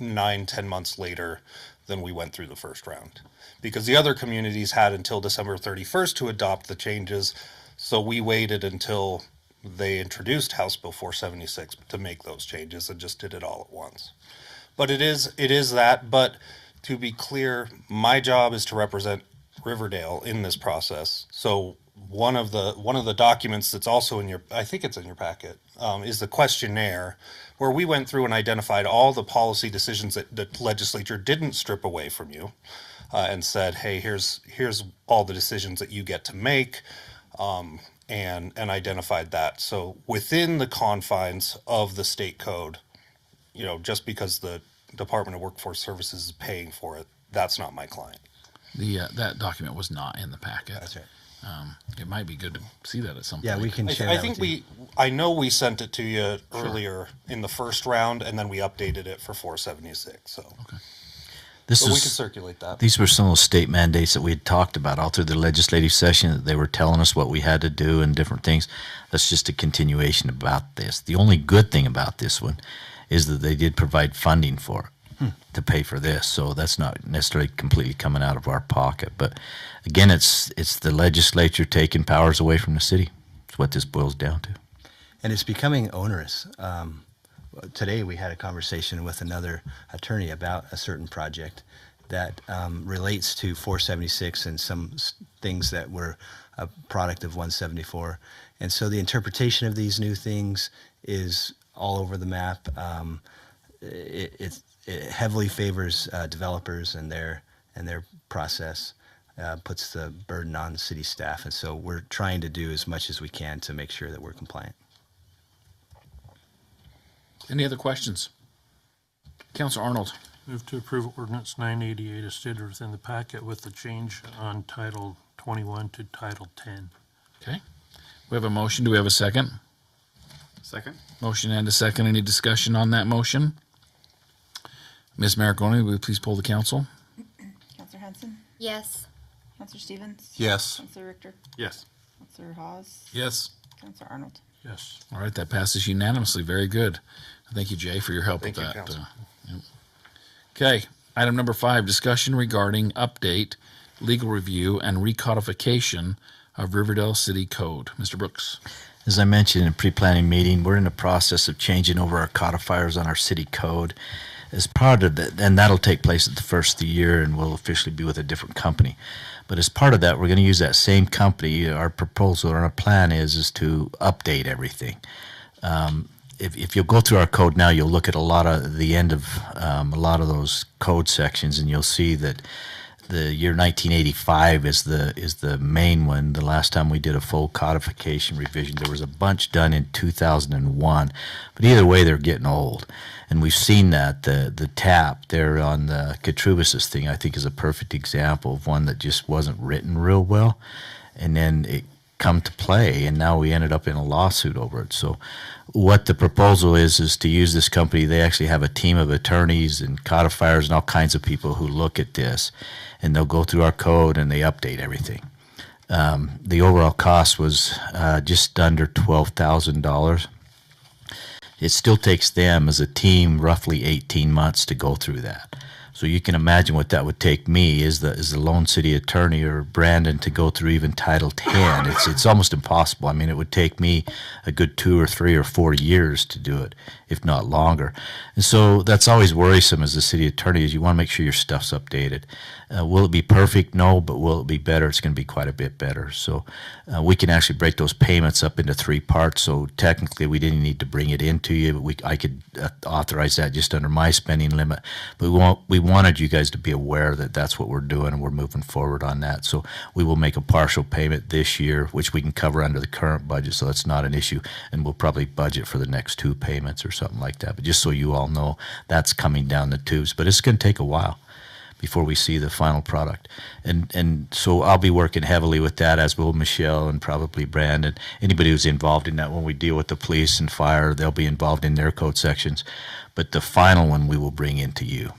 Q: 9-10 months later than we went through the first round, because the other communities had until December 31st to adopt the changes. So we waited until they introduced House Bill 476 to make those changes and just did it all at once. But it is that. But to be clear, my job is to represent Riverdale in this process. So one of the documents that's also in I think it's in your packet, is the questionnaire, where we went through and identified all the policy decisions that the legislature didn't strip away from you, and said, hey, here's all the decisions that you get to make, and identified that. So within the confines of the state code, just because the Department of Workforce Services is paying for it, that's not my client.
B: That document was not in the packet.
L: That's right.
B: It might be good to see that at some point.
L: Yeah, we can share
Q: I
L: that
Q: think
L: with you.
Q: I know we sent it to you earlier in the first round, and then we updated it for 476. So
B: Okay.
E: This
Q: but we
E: is-
Q: can circulate that.
E: These were some of those state mandates that we had talked about all through the legislative session, that they were telling us what we had to do and different things. That's just a continuation about this. The only good thing about this one is that they did provide funding for it to pay for this. So that's not necessarily completely coming out of our pocket. But again, it's the legislature taking powers away from the city. That's what this boils down to.
L: And it's becoming onerous. Today we had a conversation with another attorney about a certain project that relates to 476 and some things that were a product of 174. And so the interpretation of these new things is all over the map. It heavily favors developers and their process, puts the burden on city staff. And so we're trying to do as much as we can to make sure that we're compliant.
B: Any other questions? Councilor Arnold.
C: Move to approve ordinance 988 as stated within the packet with the change on Title 21 to Title 10.
B: Okay. We have a motion. Do we have a second?
I: Second.
B: Motion and a second. Any discussion on that motion? Ms. Maragoni, will you please poll the council?
N: Counselor Hanson,
G: Yes.
N: Counselor Stevens,
F: Yes.
N: Counselor Richter,
I: Yes.
N: Counselor Hawes,
A: Yes.
N: Counselor Arnold.
C: Yes.
B: All right, that passes unanimously. Very good. Thank you, Jay, for your help
O: Thank
B: with
O: you,
B: that.
O: Council.
B: Yep. Okay, item number 5, discussion regarding update, legal review, and recodification of Riverdale City Code. Mr. Brooks.
E: As I mentioned in a pre-planning meeting, we're in the process of changing over our codifiers on our city code. As part of that, and that'll take place at the first of the year, and we'll officially be with a different company. But as part of that, we're going to use that same company. Our proposal or our plan is to update everything. If you'll go through our code now, you'll look at a lot of the end of a lot of those code sections, and you'll see that the year 1985 is the main one. The last time we did a full codification revision, there was a bunch done in 2001. But either way, they're getting old. And we've seen that. The tap there on the Katrubis thing, I think, is a perfect example of one that just wasn't written real well. And then it come to play, and now we ended up in a lawsuit over it. So what the proposal is to use this company. They actually have a team of attorneys and codifiers and all kinds of people who look at this, and they'll go through our code and they update everything. The overall cost was just under $12,000. It still takes them as a team roughly 18 months to go through that. So you can imagine what that would take me as the lone city attorney, or Brandon, to go through even Title 10. It's almost impossible. I mean, it would take me a good 2 or 3 or 4 years to do it, if not longer. And so that's always worrisome as a city attorney, is you want to make sure your stuff's updated. Will it be perfect? No, but will it be better? It's going to be quite a bit better. So we can actually break those payments up into 3 parts. So technically, we didn't need to bring it into you, but I could authorize that just under my spending limit. But we wanted you guys to be aware that that's what we're doing, and we're moving forward on that. So we will make a partial payment this year, which we can cover under the current budget, so that's not an issue. And we'll probably budget for the next 2 payments or something like that. But just so you all know, that's coming down the tubes. But it's going to take a while, before we see the final product. And so I'll be working heavily with that, as will Michelle and probably Brandon. Anybody who's involved in that, when we deal with the police and fire, they'll be involved in their code sections. But the final one we will bring into you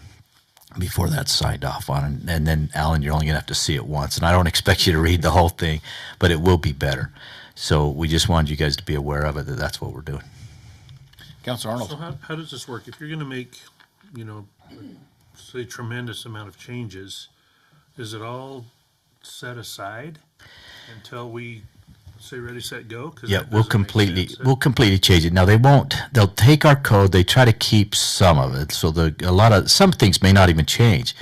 E: before that's signed off on. And then, Alan, you're only going to have to see it once. And I don't expect you to read the whole thing, but it will be better. So we just wanted you guys to be aware of it, that that's what we're doing.
B: Councilor Arnold.
C: So how does this work? If you're gonna make, say tremendous amount of changes, is it all set aside until we say ready, set, go? 'Cause
E: Yeah,
C: that
E: we'll
C: doesn't make
E: completely
C: sense.
E: change it. Now they'll take our code, they try to keep some of it. So some things may not even change.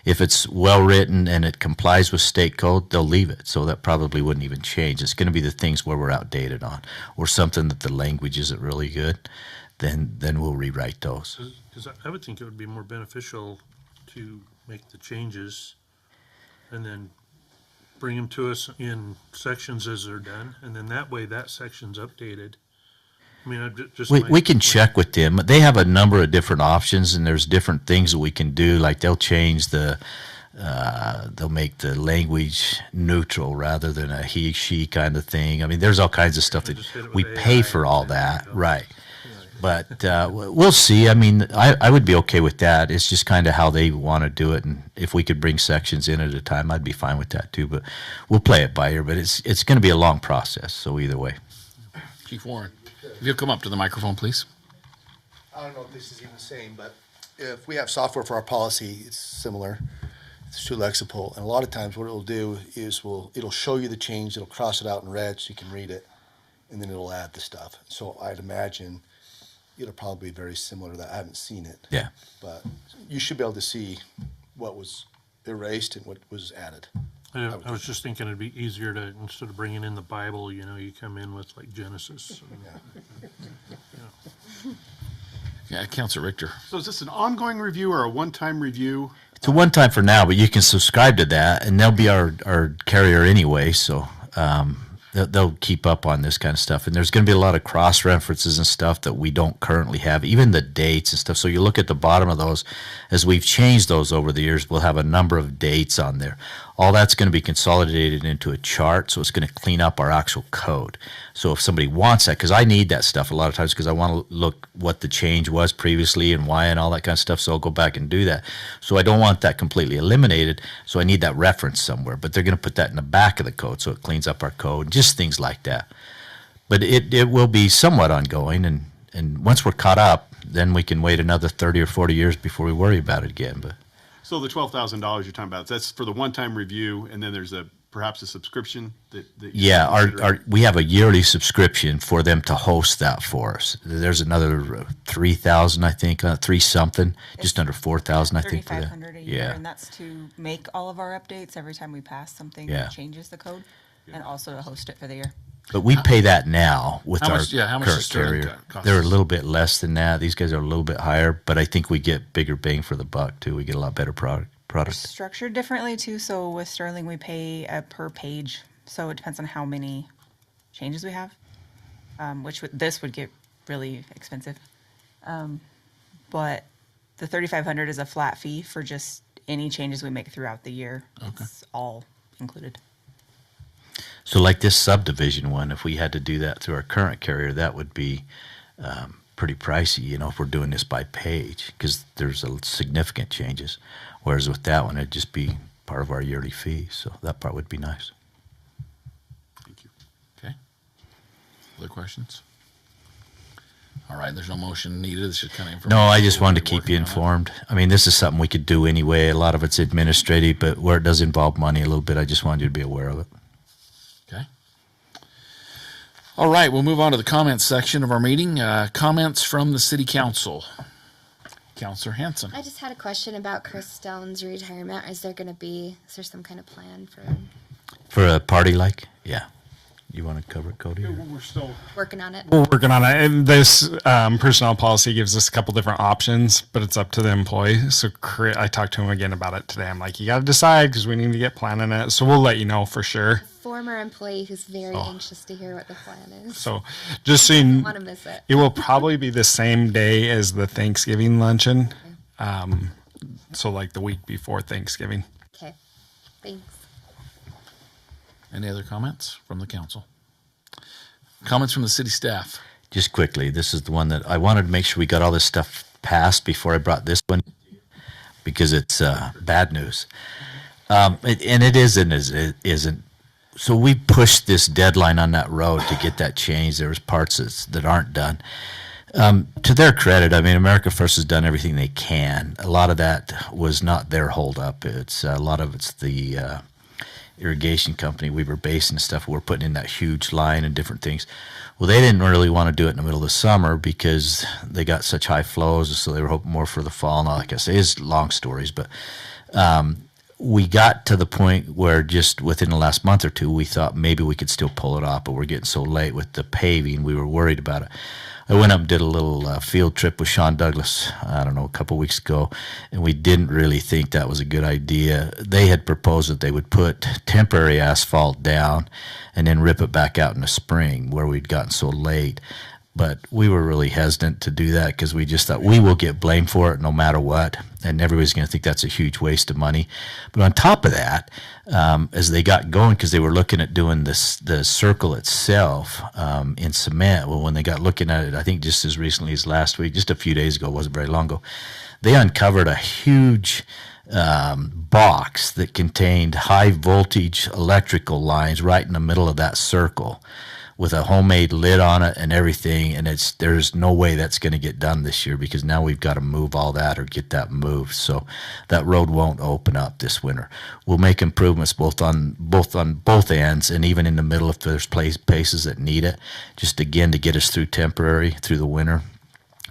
E: If it's well written and it complies with state code, they'll leave it. So that probably wouldn't even change. It's going to be the things where we're outdated on, or something that the language isn't really good. Then we'll rewrite those.
C: Because I would think it would be more beneficial to make the changes and then bring them to us in sections as they're done, and then that way that section's updated. I mean,
E: We can check with them. They have a number of different options, and there's different things that we can do. Like they'll change they'll make the language neutral rather than a he, she kind of thing. I mean, there's all kinds of stuff that we pay for all that, right? But we'll see. I mean, I would be okay with that. It's just kind of how they want to do it, and if we could bring sections in at a time, I'd be fine with that too. But we'll play it by ear. But it's going to be a long process. So either way.
B: Chief Warren, if you'll come up to the microphone, please.
R: I don't know if this is even the same, but if we have software for our policy, it's similar. It's too Lexipol, and a lot of times what it'll do is it'll show you the change. It'll cross it out in red so you can read it, and then it'll add the stuff. So I'd imagine it'll probably be very similar to that. I haven't seen it.
E: Yeah.
R: But you should be able to see what was erased and what was added.
C: I was just thinking it'd be easier to, instead of bringing in the Bible, you come in with like Genesis.
B: Yeah, Councilor Richter.
I: So is this an ongoing review or a one-time review?
E: It's a one-time for now, but you can subscribe to that, and they'll be our carrier anyway, so they'll keep up on this kind of stuff. And there's going to be a lot of cross-references and stuff that we don't currently have, even the dates and stuff. So you look at the bottom of those, as we've changed those over the years, we'll have a number of dates on there. All that's going to be consolidated into a chart, so it's going to clean up our actual code. So if somebody wants that, because I need that stuff a lot of times because I want to look what the change was previously and why and all that kind of stuff, so I'll go back and do that. So I don't want that completely eliminated, so I need that reference somewhere. But they're going to put that in the back of the code, so it cleans up our code, just things like that. But it will be somewhat ongoing, and once we're caught up, then we can wait another 30 or 40 years before we worry about it again. But
I: So the $12,000 you're talking about, that's for the one-time review, and then there's perhaps a subscription that
E: yeah, we have a yearly subscription for them to host that for us. There's another 3,000, I think, 3 something, just under 4,000, I think. For that.
N: $3,500 a year, and that's to make all of our updates every time we pass something that changes the code, and also to host it for the year.
E: But we pay that now with
B: How
E: our
B: much
E: current
B: does Sterling
E: carrier.
B: cost?
E: They're a little bit less than that. These guys are a little bit higher, but I think we get bigger bang for the buck too. We get a lot better product.
N: Structured differently too. So with Sterling, we pay per page. So it depends on how many changes we have, this would get really expensive. But the $3,500 is a flat fee for just any changes we make throughout the year.
B: Okay.
N: It's all included.
E: So like this subdivision one, if we had to do that through our current carrier, that would be pretty pricey, if we're doing this by page, because there's significant changes. Whereas with that one, it'd just be part of our yearly fee. So that part would be nice.
I: Thank you.
B: Okay. Other questions? All right, there's no motion needed. It's just kind of information.
E: No, I just wanted to
B: We'll
E: keep
B: be
E: you
B: working on it.
E: informed. I mean, this is something we could do anyway. A lot of it's administrative, but where it does involve money a little bit, I just wanted you to be aware of it.
B: Okay. All right, we'll move on to the comments section of our meeting. Comments from the city council. Councilor Hanson.
G: I just had a question about Chris Stone's retirement. Is there some kind of plan
E: For a party like? Yeah. You want to cover it, Cody?
P: We're still
G: working on it?
P: We're working on it. And this personnel policy gives us a couple different options, but it's up to the employee. So I talked to him again about it today. I'm like, you got to decide because we need to get planning it. So we'll let you know for sure.
G: Former employee who's very anxious to hear what the plan is.
P: So just so you
G: want to miss it.
P: It will probably be the same day as the Thanksgiving luncheon. So like the week before Thanksgiving.
G: Okay. Thanks.
B: Any other comments from the council? Comments from the city staff?
E: Just quickly, this is the one that I wanted to make sure we got all this stuff passed before I brought this one, because it's bad news. And it is and it isn't. So we pushed this deadline on that road to get that changed. There was parts that aren't done. To their credit, I mean, America First has done everything they can. A lot of that was not their holdup. It's a lot of it's the irrigation company, Weber Basin and stuff. We're putting in that huge line and different things. Well, they didn't really want to do it in the middle of the summer because they got such high flows, so they were hoping more for the fall. And all like I say, it's long stories, but we got to the point where just within the last month or two, we thought maybe we could still pull it off, but we're getting so late with the paving, we were worried about it. I went up and did a little field trip with Sean Douglas, I don't know, a couple weeks ago, and we didn't really think that was a good idea. They had proposed that they would put temporary asphalt down and then rip it back out in the spring where we'd gotten so late. But we were really hesitant to do that because we just thought we will get blamed for it no matter what, and everybody's going to think that's a huge waste of money. But on top of that, as they got going, because they were looking at doing the circle itself in cement, well, when they got looking at it, I think just as recently as last week, just a few days ago, wasn't very long ago, they uncovered a huge box that contained high voltage electrical lines right in the middle of that circle, with a homemade lid on it and everything, and there's no way that's going to get done this year because now we've got to move all that or get that moved. So that road won't open up this winter. We'll make improvements both on both ends and even in the middle if there's places that need it, just again to get us through the winter.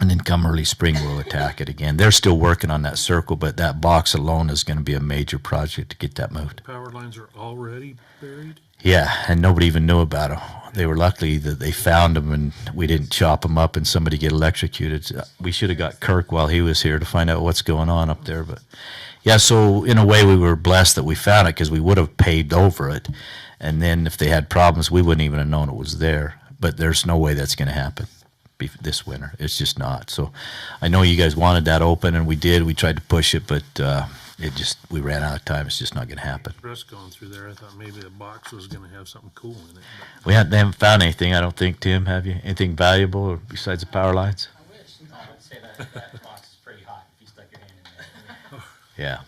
E: And then come early spring, we'll attack it again. They're still working on that circle, but that box alone is going to be a major project to get that moved.
C: Power lines are already buried?
E: Yeah, and nobody even knew about them. They were lucky that they found them and we didn't chop them up and somebody get electrocuted. We should have got Kirk while he was here to find out what's going on up there. But yeah, so in a way we were blessed that we found it because we would have paved over it. And then if they had problems, we wouldn't even have known it was there. But there's no way that's going to happen this winter. It's just not. So I know you guys wanted that open and we did. We tried to push it, but we ran out of time. It's just not going to happen.
C: Press going through there, I thought maybe the box was going to have something cool in it.
E: They haven't found anything, I don't think, Tim, have you? Anything valuable or besides the power lines?
M: I wish. No, I would say that box is pretty hot if you stuck your hand in there.
E: Yeah.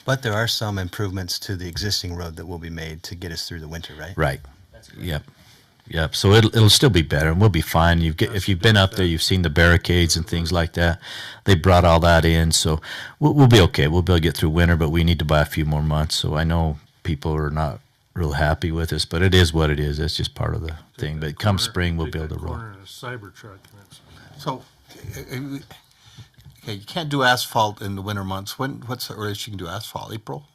L: But there are some improvements to the existing road that will be made to get us through the winter, right?
E: Right. Yep. So it'll still be better, and we'll be fine. If you've been up there, you've seen the barricades and things like that. They brought all that in, so we'll be okay. We'll be able to get through winter, but we need to buy a few more months. So I know people are not real happy with us, but it is what it is. That's just part of the thing. But come spring, we'll be able to roll.
C: A Cybertruck.
F: So, okay, you can't do asphalt in the winter months. What's the earliest you can do asphalt? April?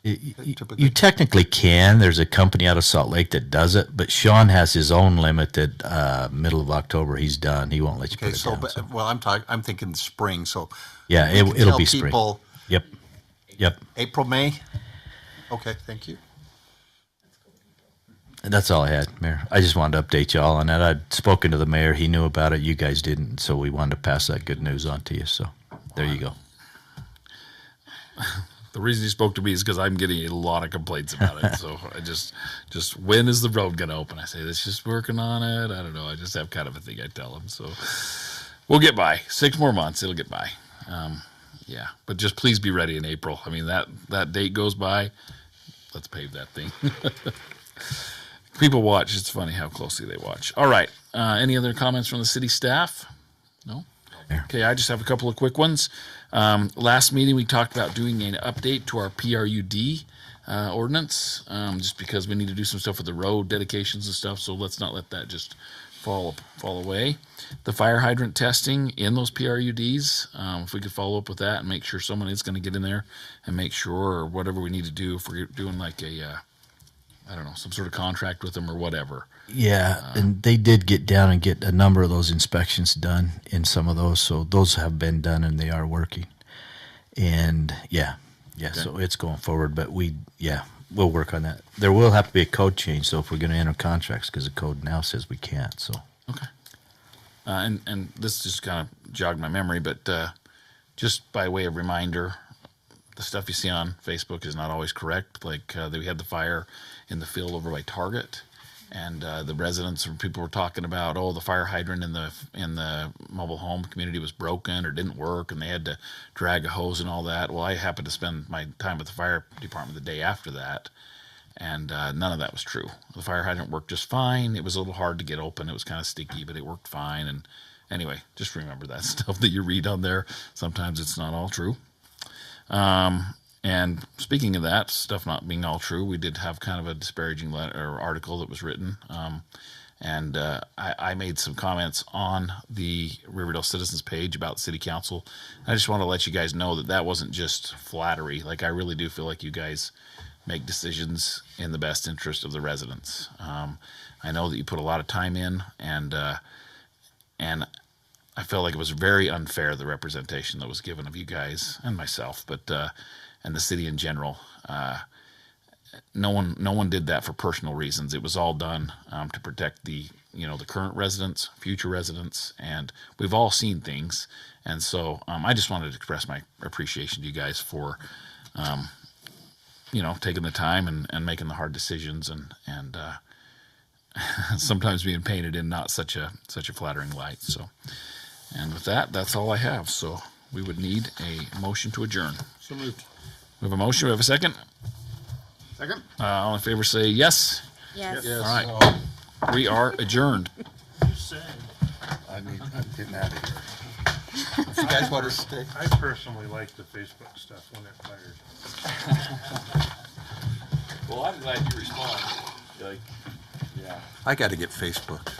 E: You technically can. There's a company out of Salt Lake that does it, but Sean has his own limit that middle of October he's done. He won't let you put it down.
F: But, well, I'm thinking spring. So
E: yeah, it'll be spring. Yep.
F: April, May. Okay, thank you.
E: And that's all I had, Mayor. I just wanted to update you all on that. I'd spoken to the mayor. He knew about it. You guys didn't, so we wanted to pass that good news on to you. So there you go.
B: The reason he spoke to me is because I'm getting a lot of complaints about it. So I just when is the road going to open? I say, it's just working on it. I don't know. I just have kind of a thing I tell him. So we'll get by. 6 more months. It'll get by. Yeah. But just please be ready in April. I mean, that date goes by. Let's pave that thing. People watch. It's funny how closely they watch. All right. Any other comments from the city staff? No? Okay, I just have a couple of quick ones. Last meeting, we talked about doing an update to our PRUD ordinance, just because we need to do some stuff with the road dedications and stuff, so let's not let that just fall away. The fire hydrant testing in those PRUDs, if we could follow up with that and make sure someone is going to get in there and make sure, or whatever we need to do, if we're doing like a, I don't know, some sort of contract with them or whatever.
E: Yeah, and they did get down and get a number of those inspections done in some of those, so those have been done and they are working. And yeah, okay. So it's going forward, but we'll work on that. There will have to be a code change, though, if we're going to enter contracts, because the code now says we can't. So
B: okay, and this just kind of jogged my memory, but just by way of reminder, the stuff you see on Facebook is not always correct. Like we had the fire in the field over by Target, and the residents or people were talking about, oh, the fire hydrant in the mobile home community was broken or didn't work, and they had to drag a hose and all that. Well, I happened to spend my time with the fire department the day after that, and none of that was true. The fire hydrant worked just fine. It was a little hard to get open. It was kind of sticky, but it worked fine. And anyway, just remember that stuff that you read on there. Sometimes it's not all true. And speaking of that stuff not being all true, we did have kind of a disparaging letter or article that was written. I made some comments on the Riverdale Citizens page about City Council. I just want to let you guys know that that wasn't just flattery. Like, I really do feel like you guys make decisions in the best interest of the residents. I know that you put a lot of time in, and I felt like it was very unfair, the representation that was given of you guys and myself, but and the city in general. No one did that for personal reasons. It was all done to protect the current residents, future residents, and we've all seen things. And so I just wanted to express my appreciation to you guys for taking the time and making the hard decisions and sometimes being painted in not such a flattering light. So, and with that, that's all I have. So we would need a motion to adjourn.
C: So moved.
B: We have a motion. We have a second.
I: Second.
B: All in favor say yes.
K: Yes.
B: All right. We are adjourned.
F: I'm getting out of here. If you guys want to stay.
C: I personally like the Facebook stuff when it fires.
B: Well, I'm glad you responded.
F: I got to get Facebook.